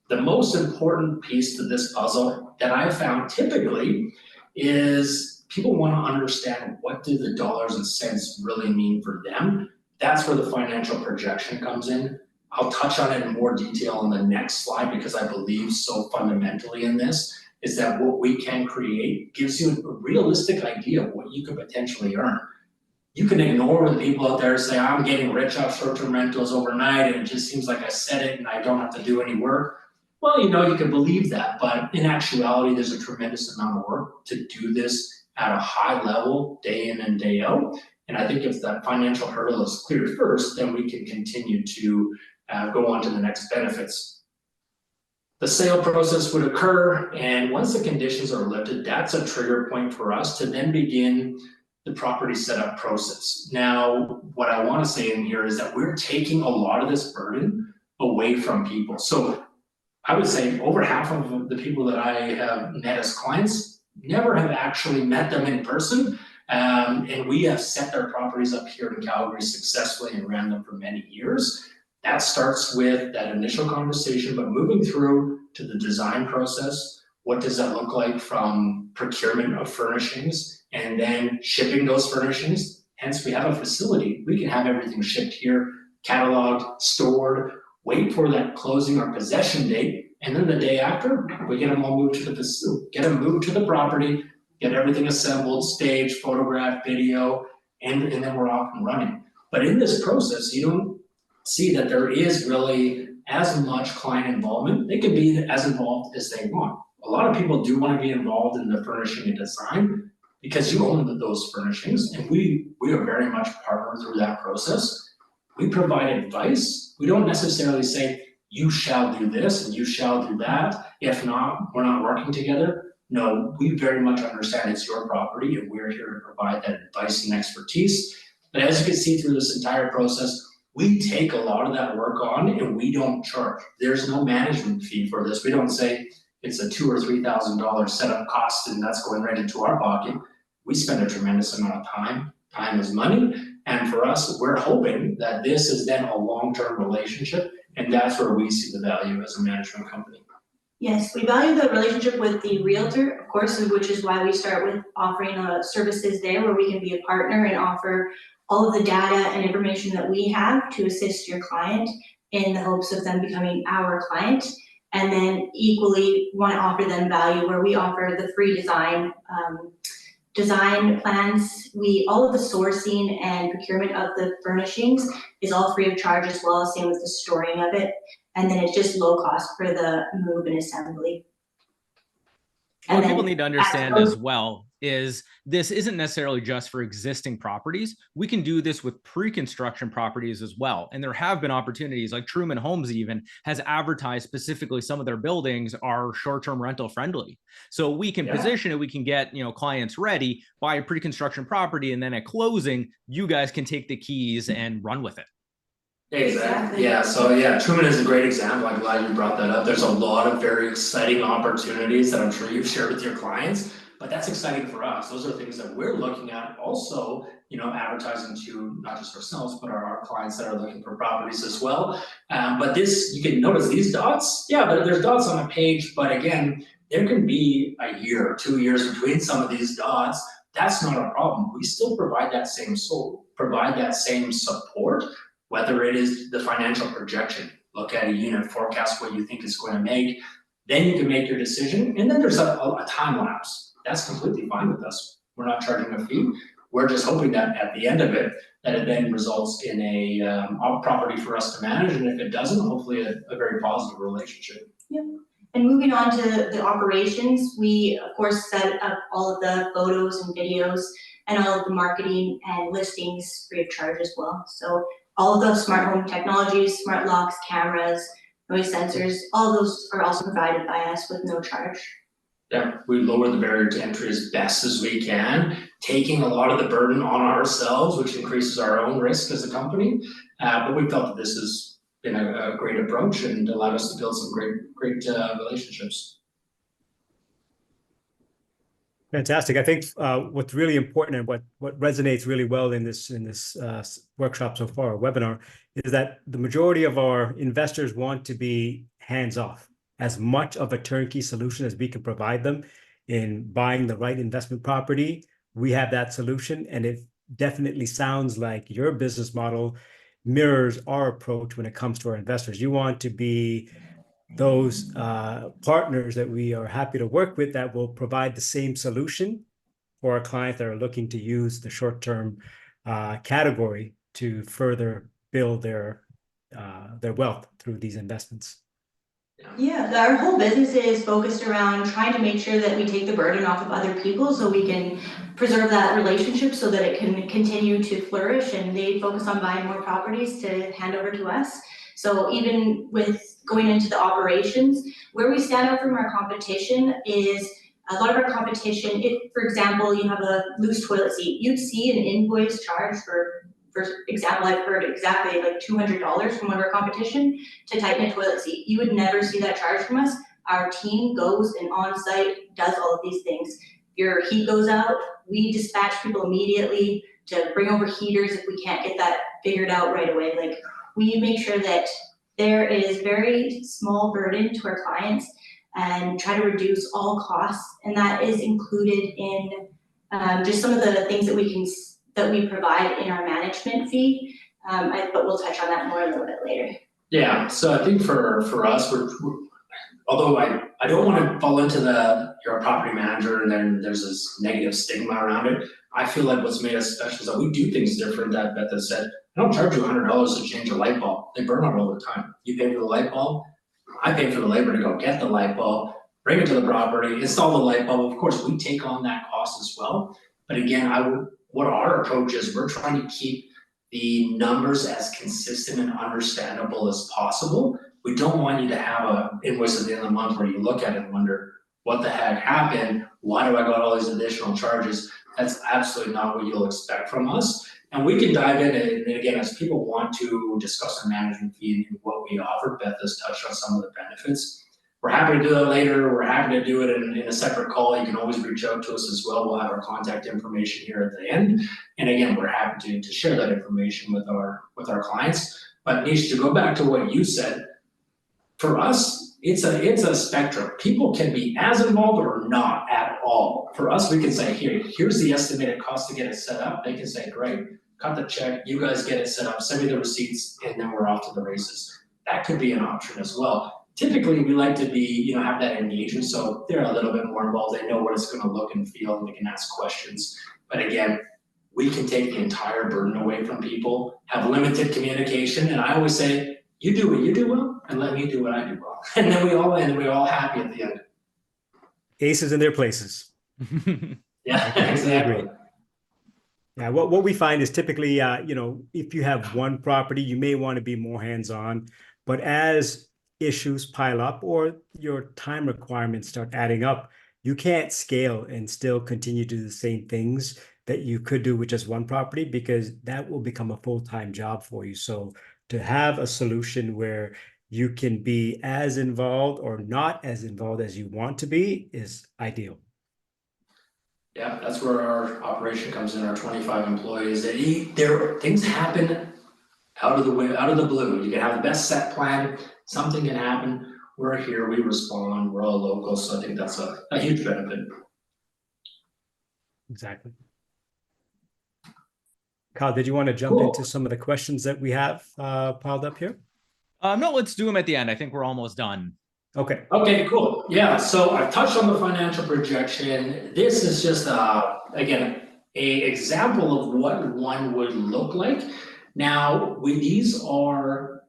The most important piece to this puzzle that I've found typically is people want to understand, what do the dollars and cents really mean for them? That's where the financial projection comes in. I'll touch on it in more detail on the next slide, because I believe so fundamentally in this is that what we can create gives you a realistic idea of what you could potentially earn. You can ignore when people out there say, I'm getting rich off short-term rentals overnight and it just seems like I said it and I don't have to do any work. Well, you can believe that, but in actuality, there's a tremendous amount of work to do this at a high level, day in and day out. And I think if that financial hurdle is cleared first, then we can continue to go on to the next benefits. The sale process would occur, and once the conditions are lifted, that's a trigger point for us to then begin the property setup process. Now, what I want to say in here is that we're taking a lot of this burden away from people. So I would say over half of the people that I have met as clients never have actually met them in person. And we have set their properties up here in Calgary successfully and ran them for many years. That starts with that initial conversation, but moving through to the design process. What does that look like from procurement of furnishings and then shipping those furnishings? Hence, we have a facility. We can have everything shipped here, cataloged, stored, wait for that closing or possession date, and then the day after, we get them all moved to the facility, get them moved to the property, get everything assembled, staged, photographed, video, and then we're off and running. But in this process, you don't see that there is really as much client involvement. They can be as involved as they want. A lot of people do want to be involved in the furnishing and design because you own those furnishings, and we are very much partnered through that process. We provide advice. We don't necessarily say, you shall do this and you shall do that. If not, we're not working together. No, we very much understand it's your property and we're here to provide that advice and expertise. But as you can see through this entire process, we take a lot of that work on and we don't charge. There's no management fee for this. We don't say, it's a $2,000 or $3,000 setup cost, and that's going right into our pocket. We spend a tremendous amount of time. Time is money. And for us, we're hoping that this is then a long-term relationship, and that's where we see the value as a management company. Yes, we value the relationship with the realtor, of course, which is why we start with offering services there where we can be a partner and offer all of the data and information that we have to assist your client in the hopes of them becoming our client. And then equally want to offer them value where we offer the free design plans. All of the sourcing and procurement of the furnishings is all free of charge as well, same with the storing of it. And then it's just low cost for the move and assembly. What people need to understand as well is this isn't necessarily just for existing properties. We can do this with pre-construction properties as well. And there have been opportunities like Truman Homes even has advertised specifically some of their buildings are short-term rental friendly. So we can position it, we can get, clients ready, buy a pre-construction property, and then at closing, you guys can take the keys and run with it. Exactly. Yeah. So Truman is a great example. I'm glad you brought that up. There's a lot of very exciting opportunities that I'm sure you've shared with your clients, but that's exciting for us. Those are things that we're looking at also, advertising to not just ourselves, but our clients that are looking for properties as well. But you can notice these dots. Yeah, but there's dots on a page, but again, there can be a year or 2 years between some of these dots. That's not a problem. We still provide that same support. Whether it is the financial projection, look at a unit, forecast what you think it's going to make, then you can make your decision, and then there's a time lapse. That's completely fine with us. We're not charging a fee. We're just hoping that at the end of it, that it then results in a property for us to manage, and if it doesn't, hopefully a very positive relationship. Yep. And moving on to the operations, we of course set up all of the photos and videos and all of the marketing and listings free of charge as well. So all of those smart home technologies, smart locks, cameras, noise sensors, all those are also provided by us with no charge. Yeah, we lower the barrier to entry as best as we can, taking a lot of the burden on ourselves, which increases our own risk as a company. But we felt that this has been a great approach and allowed us to build some great relationships. Fantastic. I think what's really important and what resonates really well in this workshop so far, webinar, is that the majority of our investors want to be hands-off. As much of a turnkey solution as we can provide them in buying the right investment property, we have that solution, and it definitely sounds like your business model mirrors our approach when it comes to our investors. You want to be those partners that we are happy to work with that will provide the same solution for our clients that are looking to use the short-term category to further build their wealth through these investments. Yeah, our whole business is focused around trying to make sure that we take the burden off of other people so we can preserve that relationship so that it can continue to flourish, and they focus on buying more properties to hand over to us. So even with going into the operations, where we stand out from our competition is a lot of our competition, if, for example, you have a loose toilet seat, you'd see an invoice charge for example, I've heard exactly like $200 from one of our competition to tighten a toilet seat. You would never see that charge from us. Our team goes and on site does all of these things. Your heat goes out, we dispatch people immediately to bring over heaters if we can't get that figured out right away. Like, we make sure that there is very small burden to our clients and try to reduce all costs, and that is included in just some of the things that we provide in our management fee, but we'll touch on that more a little bit later. Yeah, so I think for us, we're although I don't want to fall into you're a property manager and then there's this negative stigma around it. I feel like what's made us special is that we do things different. That Beth has said, I don't charge you $100 to change a light bulb. They burn out all the time. You pay for the light bulb, I pay for the labor to go get the light bulb, bring it to the property, install the light bulb. Of course, we take on that cost as well. But again, what our approach is, we're trying to keep the numbers as consistent and understandable as possible. We don't want you to have an invoice at the end of the month where you look at it and wonder, what the heck happened? Why do I got all these additional charges? That's absolutely not what you'll expect from us. And we can dive in, and again, as people want to discuss the management fee and what we offer, Beth has touched on some of the benefits. we're happy to do that later. We're happy to do it in a separate call. You can always reach out to us as well. We'll have our contact information here at the end. And again, we're happy to share that information with our clients. But Nish, to go back to what you said, for us, it's a spectrum. People can be as involved or not at all. For us, we can say, here's the estimated cost to get it set up. They can say, great, cut the check, you guys get it set up, send me the receipts, and then we're off to the races. That could be an option as well. Typically, we like to be, have that engagement, so they're a little bit more involved. They know what it's going to look and feel, and they can ask questions. But again, we can take the entire burden away from people, have limited communication, and I always say, you do what you do well, and let me do what I do well, and then we're all happy at the end. Aces in their places. Yeah, exactly. Yeah, what we find is typically, if you have one property, you may want to be more hands-on, but as issues pile up or your time requirements start adding up, you can't scale and still continue to do the same things that you could do with just one property, because that will become a full-time job for you. So to have a solution where you can be as involved or not as involved as you want to be is ideal. Yeah, that's where our operation comes in, our 25 employees. Things happen out of the blue. You can have the best set plan, something can happen. We're here, we respond, we're all local, so I think that's a huge benefit. Exactly. Kyle, did you want to jump into some of the questions that we have piled up here? No, let's do them at the end. I think we're almost done. Okay. Okay, cool. Yeah, so I've touched on the financial projection. This is just, again, an example of what one would look like. Now, these are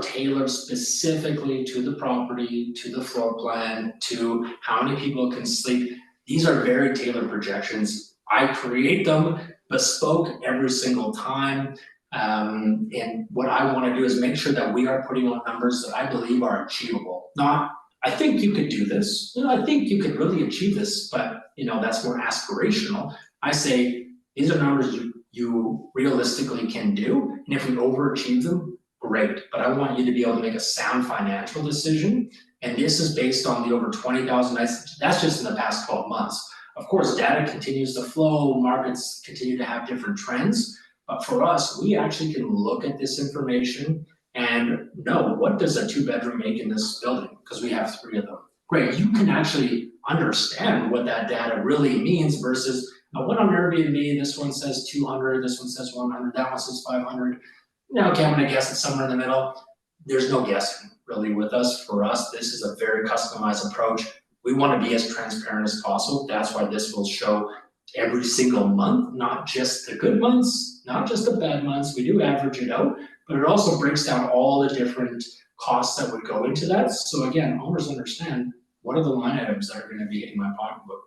tailored specifically to the property, to the floor plan, to how many people can sleep. These are very tailored projections. I create them bespoke every single time. And what I want to do is make sure that we are putting on numbers that I believe are achievable. Not, I think you could do this. I think you could really achieve this, but that's more aspirational. I say these are numbers you realistically can do, and if we overachieve them, great. But I want you to be able to make a sound financial decision, and this is based on the over 20,000 nights. That's just in the past 12 months. Of course, data continues to flow, markets continue to have different trends. But for us, we actually can look at this information and know, what does a 2-bedroom make in this building? Because we have 3 of them. Great, you can actually understand what that data really means versus, I went on Airbnb, this one says 200, this one says 100, that one says 500. Okay, I'm gonna guess it's somewhere in the middle. There's no guessing really with us. For us, this is a very customized approach. We want to be as transparent as possible. That's why this will show every single month, not just the good months, not just the bad months. We do average it out, but it also breaks down all the different costs that would go into that. So again, owners understand, what are the line items that are going to be hitting my pocketbook.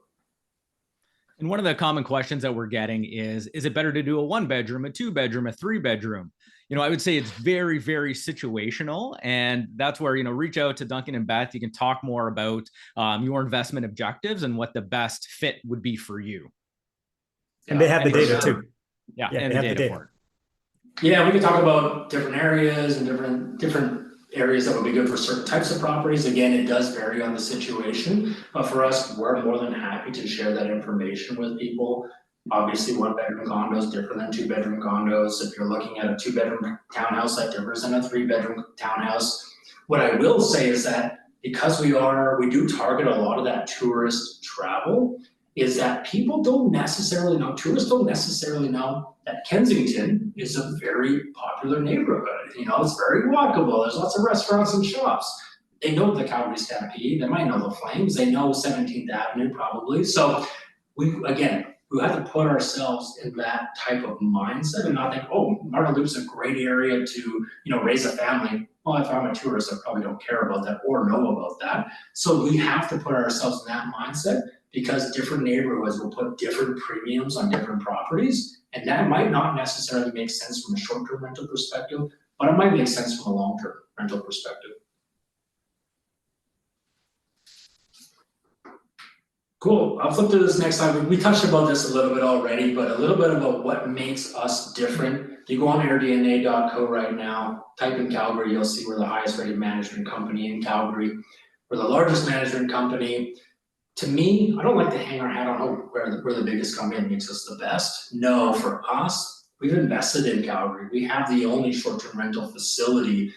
And one of the common questions that we're getting is it better to do a 1-bedroom, a 2-bedroom, a 3-bedroom? I would say it's very, very situational. And that's where, reach out to Duncan and Beth. You can talk more about your investment objectives and what the best fit would be for you. And they have the data too. Yeah, and the data for it. Yeah, we can talk about different areas and different areas that would be good for certain types of properties. Again, it does vary on the situation, but for us, we're more than happy to share that information with people. Obviously, 1-bedroom condos different than 2-bedroom condos. If you're looking at a 2-bedroom townhouse, that differs than a 3-bedroom townhouse. What I will say is that because we do target a lot of that tourist travel, is that people don't necessarily know, tourists don't necessarily know that Kensington is a very popular neighborhood. It's very walkable. There's lots of restaurants and shops. They know the Calgary Stampede. They might know the Flames. They know 17th Avenue probably. So we have to put ourselves in that type of mindset and not think, oh, Martin Loop's a great area to, raise a family. Well, if I'm a tourist, I probably don't care about that or know about that. So we have to put ourselves in that mindset, because different neighborhoods will put different premiums on different properties. And that might not necessarily make sense from a short-term rental perspective, but it might make sense from a long-term rental perspective. Cool, I'll flip to this next slide. We touched about this a little bit already, but a little bit about what makes us different. If you go on Airbnb.co right now, type in Calgary, you'll see we're the highest rated management company in Calgary. We're the largest management company. To me, I don't like to hang our hat on, oh, we're the biggest company that makes us the best. No, for us, we've invested in Calgary. We have the only short-term rental facility.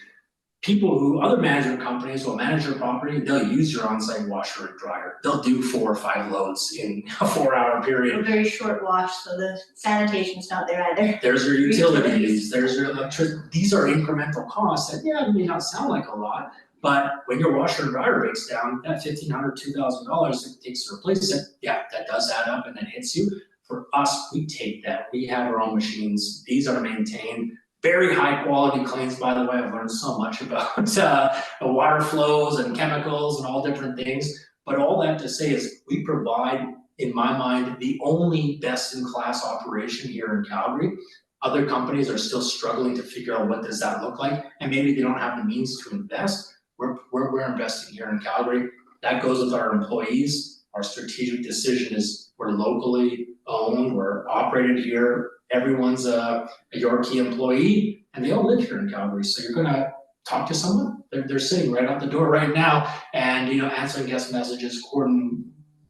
People who, other management companies will manage your property, they'll use your on-site washer and dryer. They'll do 4 or 5 loads in a 4-hour period. A very short wash, so the sanitation's not there either. There's your utilities, there's your electricity. These are incremental costs that, yeah, it may not sound like a lot, but when your washer and dryer breaks down, that $1,500, $2,000 it takes to replace it, yeah, that does add up and then hits you. For us, we take that. We have our own machines. These are maintained. Very high quality cleans, by the way. I've learned so much about the water flows and chemicals and all different things. But all that to say is we provide, in my mind, the only best in class operation here in Calgary. Other companies are still struggling to figure out what does that look like, and maybe they don't have the means to invest. We're investing here in Calgary. That goes with our employees. Our strategic decision is we're locally owned, we're operated here. Everyone's a Yorkie employee, and they all live here in Calgary. So you're gonna talk to someone. They're sitting right out the door right now, and answering guest messages,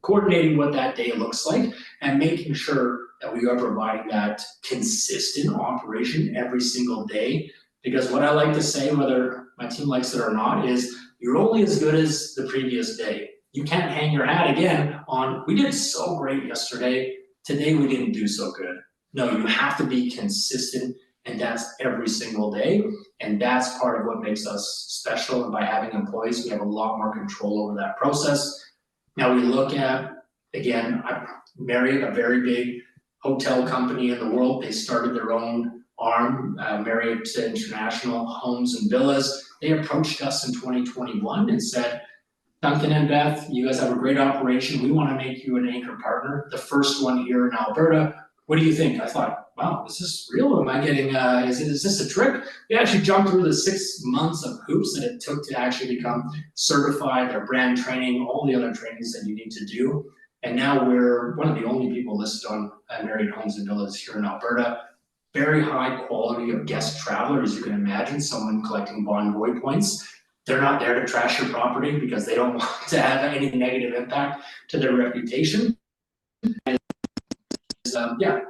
coordinating what that day looks like, and making sure that we are providing that consistent operation every single day. Because what I like to say, whether my team likes it or not, is you're only as good as the previous day. You can't hang your hat again on, we did so great yesterday, today we didn't do so good. No, you have to be consistent, and that's every single day. And that's part of what makes us special. And by having employees, we have a lot more control over that process. Now we look at, again, Marriott, a very big hotel company in the world. They started their own arm, Marriott International Homes and Villas. They approached us in 2021 and said, Duncan and Beth, you guys have a great operation. We want to make you an anchor partner, the first one here in Alberta. What do you think? I thought, wow, is this real? Am I getting, is this a trick? We actually jumped through the 6 months of hoops that it took to actually become certified, their brand training, all the other trainings that you need to do. And now we're one of the only people listed on Marriott Homes and Villas here in Alberta. Very high quality of guest traveler, as you can imagine, someone collecting Bonvoy points. They're not there to trash your property because they don't want to have any negative impact to their reputation. And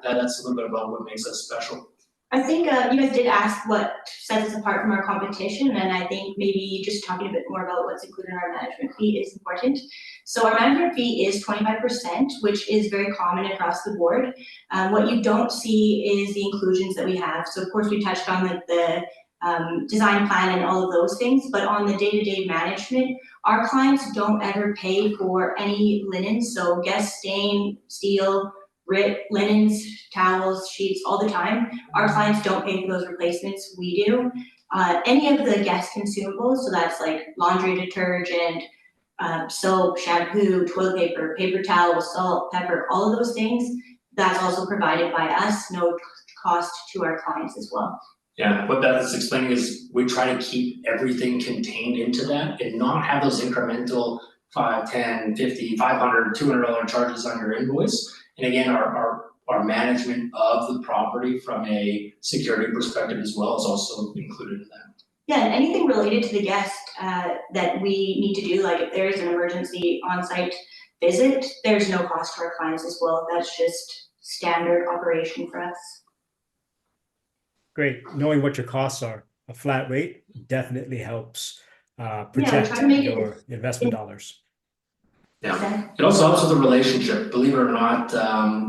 that's a little bit about what makes us special. I think you guys did ask what sets us apart from our competition, and I think maybe just talking a bit more about what's included in our management fee is important. So our management fee is 25%, which is very common across the board. What you don't see is the inclusions that we have. So of course we touched on the design plan and all of those things, but on the day-to-day management, our clients don't ever pay for any linen, so guest stain, steel, linens, towels, sheets, all the time. Our clients don't pay for those replacements, we do. Any of the guest consumables, so that's like laundry detergent, soap, shampoo, toilet paper, paper towels, salt, pepper, all of those things, that's also provided by us, no cost to our clients as well. Yeah, what Beth is explaining is we try to keep everything contained into that and not have those incremental $5, $10, $50, $500, $200 charges on your invoice. And again, our management of the property from a security perspective as well is also included in that. Yeah, and anything related to the guest that we need to do, like if there is an emergency on-site visit, there's no cost to our clients as well. That's just standard operation for us. Great. Knowing what your costs are, a flat rate definitely helps protect your investment dollars. Yeah, it also helps with the relationship, believe it or not.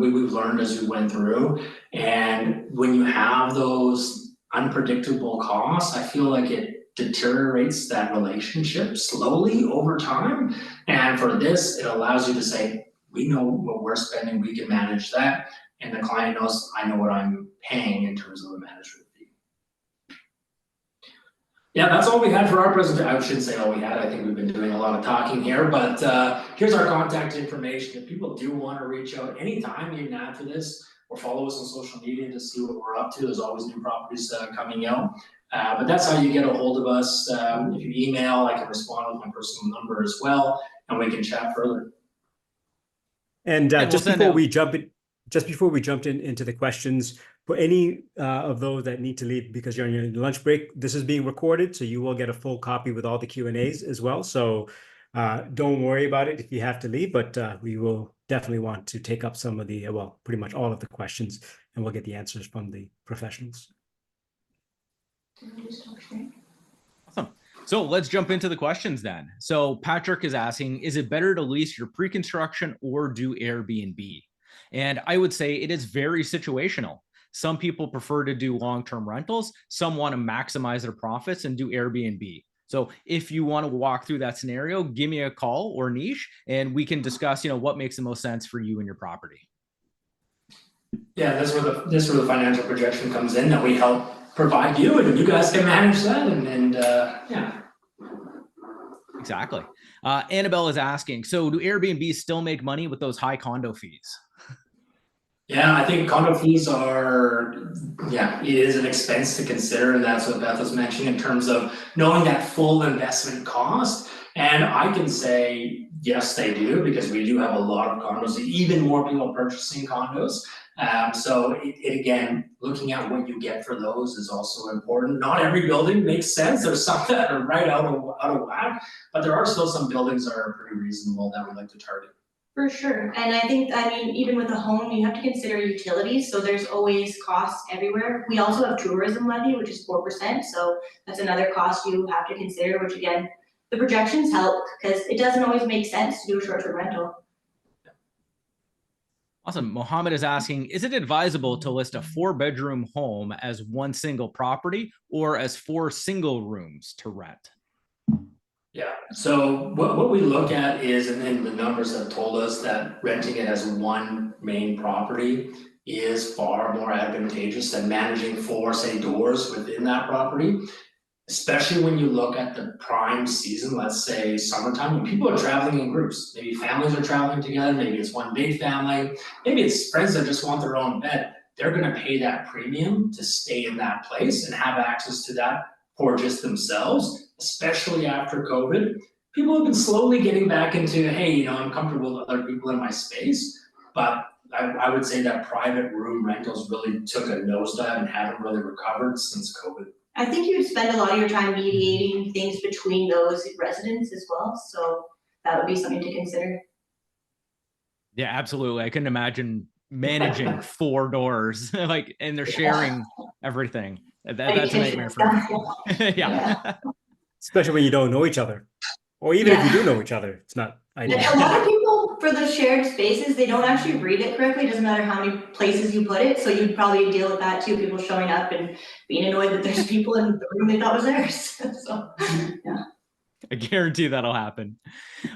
We've learned as we went through, and when you have those unpredictable costs, I feel like it deteriorates that relationship slowly over time. And for this, it allows you to say, we know what we're spending, we can manage that, and the client knows I know what I'm paying in terms of the management fee. Yeah, that's all we had for our presentation. I shouldn't say all we had. I think we've been doing a lot of talking here, but here's our contact information. If people do want to reach out anytime, you can add for this or follow us on social media to see what we're up to. There's always new properties coming out. But that's how you get a hold of us. If you email, I can respond with my personal number as well, and we can chat further. And just before we jump into the questions, for any of those that need to leave because you're on your lunch break, this is being recorded, so you will get a full copy with all the Q&As as well. So Don't worry about it if you have to leave, but we will definitely want to take up some of the, well, pretty much all of the questions, and we'll get the answers from the professionals. Awesome. So let's jump into the questions then. So Patrick is asking, is it better to lease your pre-construction or do Airbnb? And I would say it is very situational. Some people prefer to do long-term rentals. Some want to maximize their profits and do Airbnb. So if you want to walk through that scenario, give me a call or niche, and we can discuss, what makes the most sense for you and your property. Yeah, that's where the financial projection comes in, that we help provide you, and you guys can manage that, and yeah. Exactly. Annabelle is asking, so do Airbnb still make money with those high condo fees? Yeah, I think condo fees it is an expense to consider, and that's what Beth was mentioning in terms of knowing that full investment cost. And I can say, yes, they do, because we do have a lot of condos, even more people purchasing condos. So again, looking at what you get for those is also important. Not every building makes sense. There's some that are right out of whack, but there are still some buildings that are pretty reasonable that we like to target. For sure. And I mean, even with a home, you have to consider utilities. So there's always costs everywhere. We also have tourism levy, which is 4%. So that's another cost you have to consider, which again, the projections help because it doesn't always make sense to do a short-term rental. Awesome. Mohammed is asking, is it advisable to list a 4-bedroom home as one single property or as 4 single rooms to rent? Yeah, so what we look at is, and then the numbers have told us that renting it as one main property is far more advantageous than managing 4, say, doors within that property. Especially when you look at the prime season, let's say summertime, when people are traveling in groups. Maybe families are traveling together, maybe it's one big family, maybe it's friends that just want their own bed. They're gonna pay that premium to stay in that place and have access to that for just themselves, especially after COVID. People have been slowly getting back into, hey, I'm comfortable with other people in my space, but I would say that private room rentals really took a nosedive and haven't really recovered since COVID. I think you spend a lot of your time mediating things between those residents as well. So that would be something to consider. Yeah, absolutely. I couldn't imagine managing 4 doors, and they're sharing everything. That's a nightmare for me. Yeah. Especially when you don't know each other. Or even if you do know each other, it's not ideal. A lot of people, for the shared spaces, they don't actually read it correctly. It doesn't matter how many places you put it. So you'd probably deal with that too. People showing up and being annoyed that there's people in the room they thought was theirs. So, yeah. I guarantee that'll happen.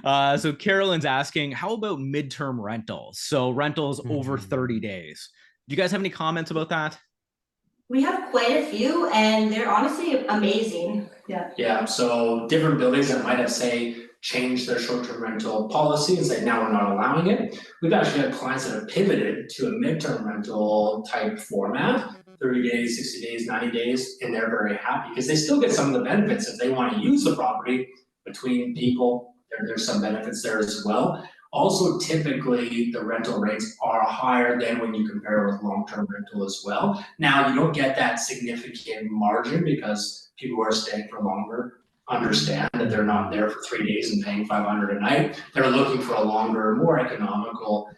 So Carolyn's asking, how about midterm rentals? So rentals over 30 days. Do you guys have any comments about that? We have quite a few, and they're honestly amazing. Yeah. Yeah, so different buildings that might have, say, changed their short-term rental policy and say, now we're not allowing it. We've actually had clients that have pivoted to a midterm rental type format, 30 days, 60 days, 90 days, and they're very happy because they still get some of the benefits. If they want to use the property between people, there's some benefits there as well. Also, typically, the rental rates are higher than when you compare with long-term rental as well. Now, you don't get that significant margin because people who are staying for longer understand that they're not there for 3 days and paying $500 a night. They're looking for a longer, more economical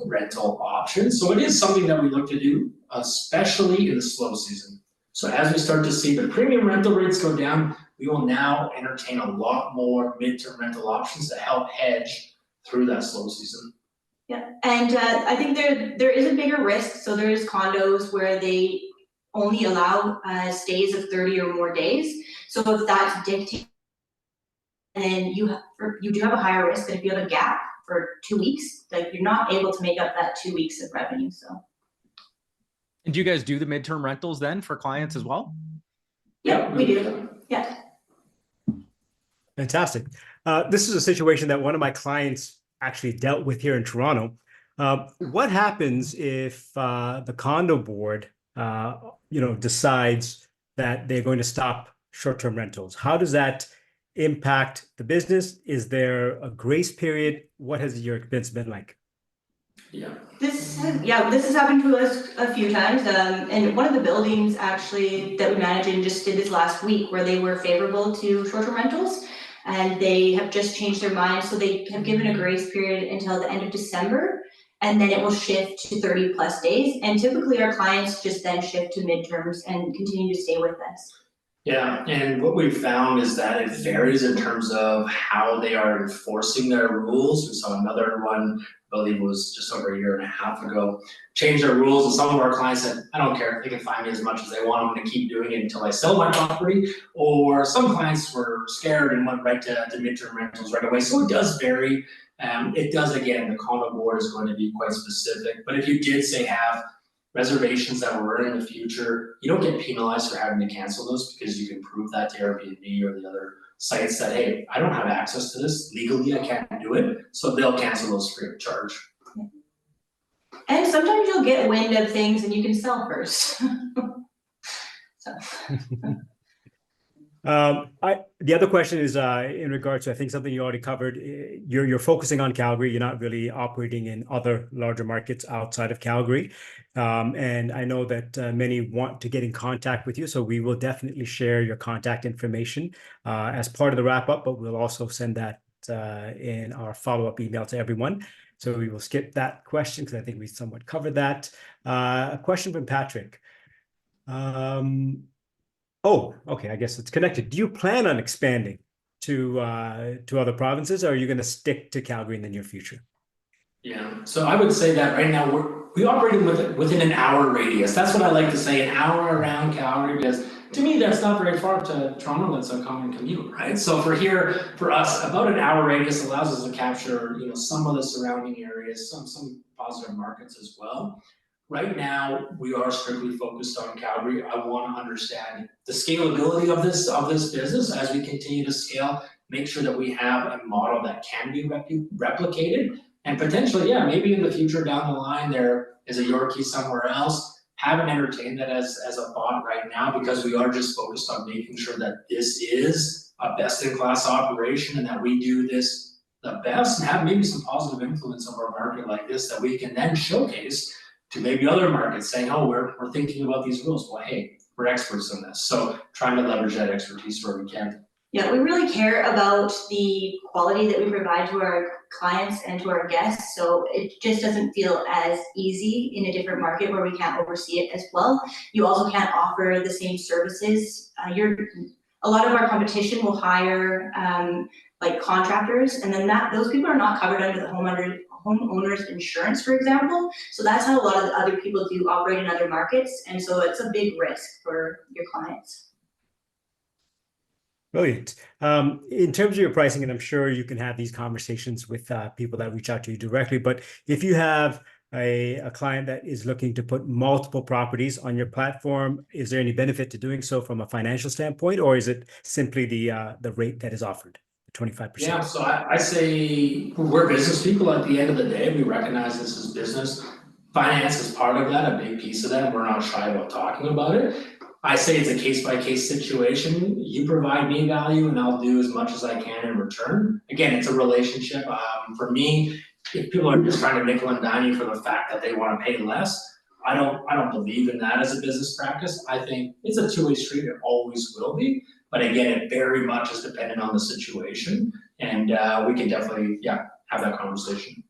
rental option. So it is something that we look to do, especially in the slow season. So as we start to see the premium rental rates go down, we will now entertain a lot more midterm rental options to help hedge through that slow season. Yeah, and I think there is a bigger risk. So there's condos where they only allow stays of 30 or more days. So if that's dictated, then you do have a higher risk that if you have a gap for 2 weeks, like you're not able to make up that 2 weeks of revenue. So. And do you guys do the midterm rentals then for clients as well? Yeah, we do. Yeah. Fantastic. This is a situation that one of my clients actually dealt with here in Toronto. What happens if the condo board, decides that they're going to stop short-term rentals? How does that impact the business? Is there a grace period? What has your experience been like? Yeah. This has happened to us a few times. And one of the buildings actually that we manage in just did this last week where they were favorable to short-term rentals. and they have just changed their mind. So they have given a grace period until the end of December, and then it will shift to 30 plus days. And typically our clients just then shift to midterms and continue to stay with us. Yeah, and what we've found is that it varies in terms of how they are enforcing their rules. We saw another one, I believe it was just over a year and a half ago, change their rules, and some of our clients said, I don't care, they can fine me as much as they want, I'm gonna keep doing it until I sell my property. Or some clients were scared and went right to midterm rentals right away. So it does vary. It does, again, the condo board is going to be quite specific, but if you did say have reservations that were in the future, you don't get penalized for having to cancel those because you can prove that to Airbnb or the other sites that, hey, I don't have access to this, legally I can't do it, so they'll cancel those free of charge. And sometimes you'll get wind of things and you can sell first. So. The other question is in regards to, I think, something you already covered. You're focusing on Calgary. You're not really operating in other larger markets outside of Calgary. And I know that many want to get in contact with you, so we will definitely share your contact information as part of the wrap up, but we'll also send that in our follow-up email to everyone. So we will skip that question because I think we somewhat covered that. A question from Patrick. Oh, okay, I guess it's connected. Do you plan on expanding to other provinces, or are you going to stick to Calgary in the near future? Yeah, so I would say that right now we operate within an hour radius. That's what I like to say, an hour around Calgary, because to me that's not very far to Toronto. That's a common commute, right? So for us, about an hour radius allows us to capture, some of the surrounding areas, some positive markets as well. Right now, we are strictly focused on Calgary. I want to understand the scalability of this business as we continue to scale, make sure that we have a model that can be replicated, and potentially, yeah, maybe in the future down the line, there is a Yorkie somewhere else. Haven't entertained that as a thought right now because we are just focused on making sure that this is a best-in-class operation and that we do this the best and have maybe some positive influence over a market like this that we can then showcase to maybe other markets saying, oh, we're thinking about these rules. Well, hey, we're experts in this. So trying to leverage that expertise where we can. Yeah, we really care about the quality that we provide to our clients and to our guests. So it just doesn't feel as easy in a different market where we can't oversee it as well. You also can't offer the same services. A lot of our competition will hire like contractors, and then those people are not covered under the homeowner's insurance, for example. So that's how a lot of the other people do operate in other markets. And so it's a big risk for your clients. Brilliant. In terms of your pricing, and I'm sure you can have these conversations with people that reach out to you directly, but if you have a client that is looking to put multiple properties on your platform, is there any benefit to doing so from a financial standpoint, or is it simply the rate that is offered? 25%. Yeah, so I say we're business people at the end of the day. We recognize this is business. Finance is part of that, a big piece of that. We're not shy about talking about it. I say it's a case-by-case situation. You provide me value and I'll do as much as I can in return. Again, it's a relationship. For me, if people are just trying to nickel and dime you for the fact that they want to pay less, I don't believe in that as a business practice. I think it's a two-way street. It always will be. But again, it very much is dependent on the situation, and we can definitely, have that conversation.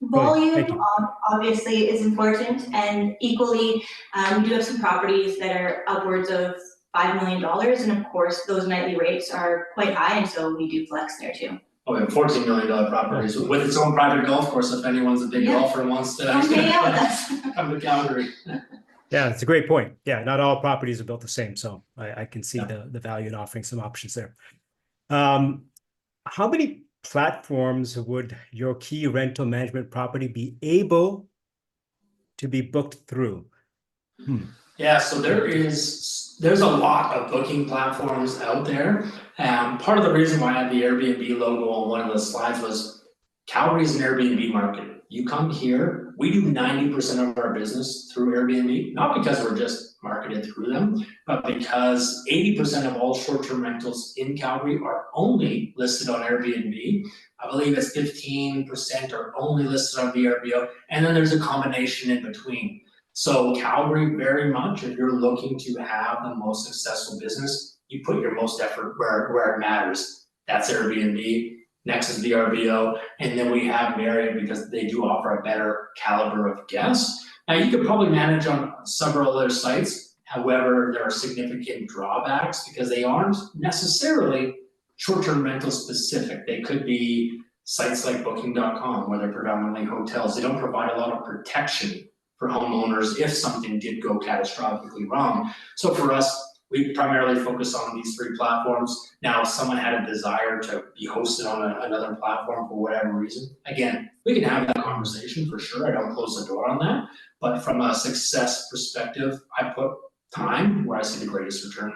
Volume obviously is important, and equally, we do have some properties that are upwards of $5 million, and of course, those nightly rates are quite high, and so we do flex there too. Oh, we have $14 million properties with its own private golf course. If anyone's a big golfer and wants to come to Calgary. Yeah, that's a great point. Yeah, not all properties are built the same, so I can see the value in offering some options there. How many platforms would your key rental management property be able to be booked through? Yeah, so there's a lot of booking platforms out there. Part of the reason why I had the Airbnb logo on one of the slides was Calgary is an Airbnb market. You come here, we do 90% of our business through Airbnb, not because we're just marketed through them, but because 80% of all short-term rentals in Calgary are only listed on Airbnb. I believe it's 15% are only listed on VRBO, and then there's a combination in between. So Calgary, very much, if you're looking to have the most successful business, you put your most effort where it matters. That's Airbnb. Next is VRBO, and then we have Marriott because they do offer a better caliber of guests. Now you could probably manage on several other sites. However, there are significant drawbacks because they aren't necessarily short-term rental specific. They could be sites like booking.com where they're predominantly hotels. They don't provide a lot of protection for homeowners if something did go catastrophically wrong. So for us, we primarily focus on these 3 platforms. Now, if someone had a desire to be hosted on another platform for whatever reason, again, we can have that conversation for sure. I don't close the door on that. But from a success perspective, I put time where I see the greatest return.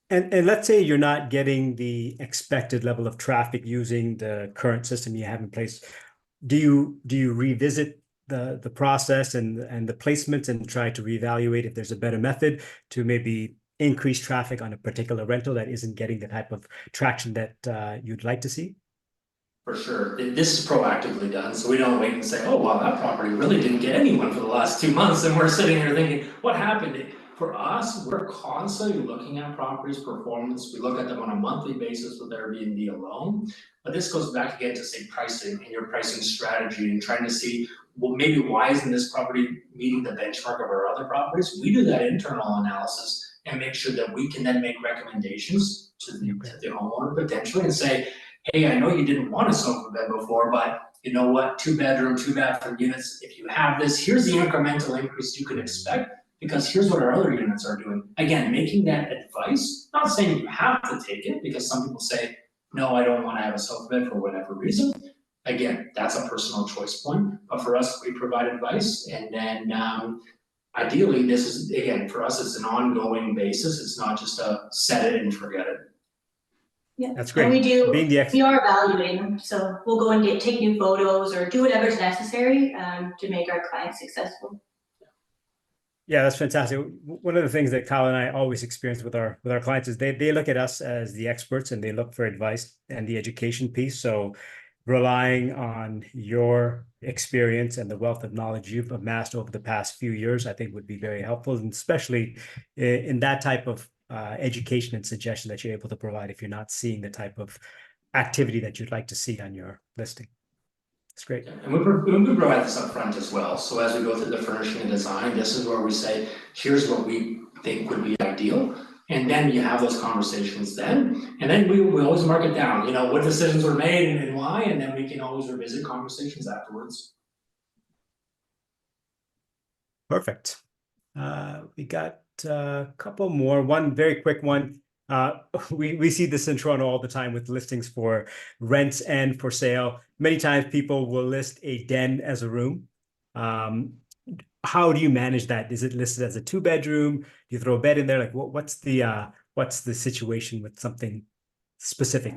And let's say you're not getting the expected level of traffic using the current system you have in place. Do you revisit the process and the placements and try to reevaluate if there's a better method to maybe increase traffic on a particular rental that isn't getting the type of traction that you'd like to see? For sure. This is proactively done, so we don't wait and say, oh, wow, that property really didn't get anyone for the last 2 months, and we're sitting here thinking, what happened? For us, we're constantly looking at properties' performance. We look at them on a monthly basis with Airbnb alone, but this goes back again to say pricing and your pricing strategy and trying to see, well, maybe why isn't this property meeting the benchmark of our other properties? We do that internal analysis and make sure that we can then make recommendations to the homeowner potentially and say, hey, I know you didn't want a sofa bed before, but you know what, 2-bedroom, 2-bathroom units, if you have this, here's the incremental increase you can expect, because here's what our other units are doing. Again, making that advice, not saying you have to take it, because some people say, no, I don't want to have a sofa bed for whatever reason. Again, that's a personal choice point, but for us, we provide advice, and then ideally, this is, again, for us, it's an ongoing basis. It's not just a set it and forget it. Yeah, that's great. And we are evaluating them, so we'll go and take new photos or do whatever's necessary to make our clients successful. Yeah, that's fantastic. One of the things that Kyle and I always experience with our clients is they look at us as the experts and they look for advice and the education piece. So relying on your experience and the wealth of knowledge you've amassed over the past few years, I think would be very helpful, and especially in that type of education and suggestion that you're able to provide if you're not seeing the type of activity that you'd like to see on your listing. It's great. And we provide this up front as well. So as we go through the furnishing and design, this is where we say, here's what we think would be ideal. And then you have those conversations then. And then we always mark it down, you know, what decisions were made and why, and then we can always revisit conversations afterwards. Perfect. We got a couple more. One very quick one. We see this in Toronto all the time with listings for rents and for sale. Many times people will list a den as a room. How do you manage that? Is it listed as a 2-bedroom? Do you throw a bed in there? Like what's the situation with something specific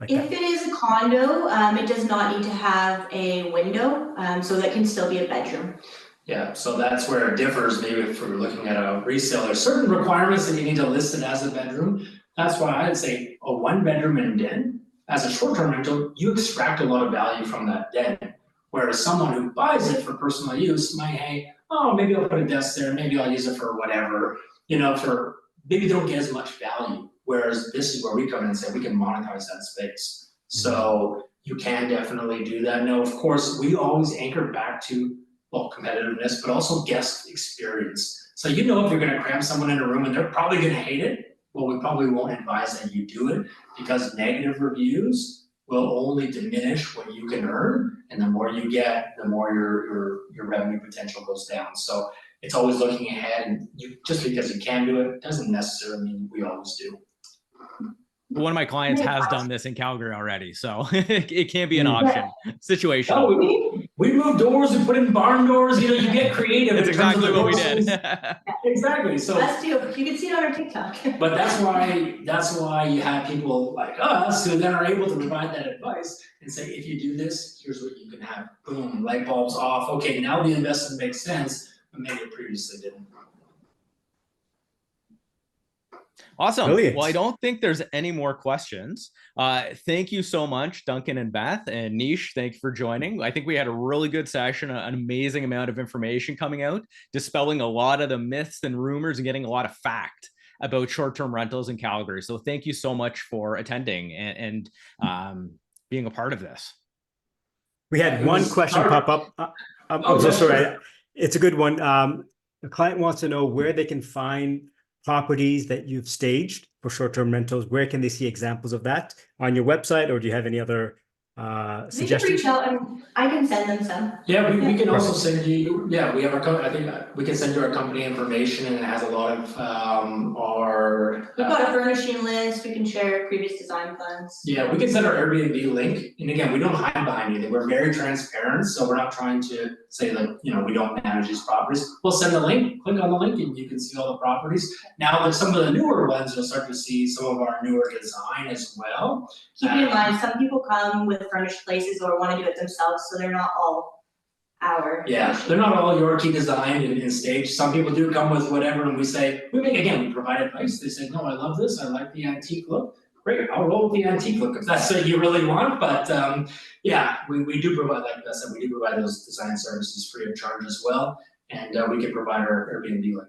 like if it is a condo, it does not need to have a window, so that can still be a bedroom. Yeah, so that's where it differs. Maybe if we're looking at a resale, there's certain requirements that you need to list it as a bedroom. That's why I'd say a 1-bedroom and den, as a short-term rental, you extract a lot of value from that den. Whereas someone who buys it for personal use might, hey, oh, maybe I'll put a desk there, maybe I'll use it for whatever, you know, for maybe they don't get as much value. Whereas this is where we come in and say we can monetize that space. So you can definitely do that. Now, of course, we always anchor back to, well, competitiveness, but also guest experience. So you know if you're gonna cram someone in a room and they're probably gonna hate it, well, we probably won't advise that you do it, because negative reviews will only diminish what you can earn, and the more you get, the more your revenue potential goes down. So it's always looking ahead, and you, just because you can do it doesn't necessarily mean we always do. One of my clients has done this in Calgary already, so it can be an option. Situational. Oh, we moved doors, we put in barn doors, you know, you get creative. That's exactly what we did. Exactly. So Let's do it. You can see it on our TikTok. But that's why you have people like us who then are able to provide that advice and say, if you do this, here's what you can have. Boom, light bulbs off. Okay, now the investment makes sense, but maybe it previously didn't. Awesome. Brilliant. Well, I don't think there's any more questions. Thank you so much, Duncan and Beth, and Nish. Thank you for joining. I think we had a really good session, an amazing amount of information coming out, dispelling a lot of the myths and rumors and getting a lot of fact about short-term rentals in Calgary. So thank you so much for attending and being a part of this. We had one question pop up. I'm so sorry. It's a good one. The client wants to know where they can find properties that you've staged for short-term rentals. Where can they see examples of that? On your website, or do you have any other They can suggestions? reach out and I can send them some. Yeah, we can also send you, we have I think we can send you our company information, and it has a lot of our. We've got a furnishing list, we can share previous design plans. Yeah, we can send our Airbnb link, and again, we don't hide behind anything, we're very transparent, so we're not trying to say like, we don't manage these properties. We'll send the link, click on the link, and you can see all the properties. Now, there's some of the newer ones, you'll start to see some of our newer design as well. Keep in mind, some people come with furnished places or want to do it themselves, so they're not all our. Yeah, they're not all Yorkie designed and staged. Some people do come with whatever, and we say, we provide advice. They say, no, I love this, I like the antique look. Great, I'll roll with the antique look if that's what you really want. But yeah, we do provide, like I said, we do provide those design services free of charge as well. And we can provide our Airbnb link.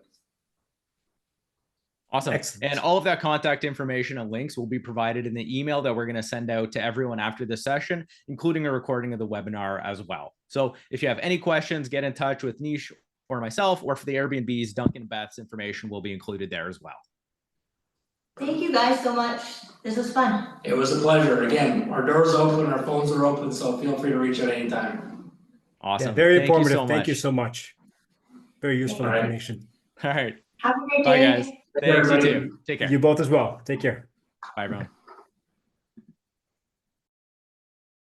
Awesome. Excellent. And all of that contact information and links will be provided in the email that we're going to send out to everyone after the session, including a recording of the webinar as well. So if you have any questions, get in touch with Nish or myself, or for the Airbnbs, Duncan and Beth's information will be included there as well. Thank you guys so much. This was fun. It was a pleasure. Again, our doors are open, our phones are open, so feel free to reach out anytime. Awesome. Yeah, very Thank you informative. so Thank much. you so much. Very useful All right. information. All right. Have a great Bye, day. guys. Thanks, you too. Take care. You both as well. Take care. Bye, everyone.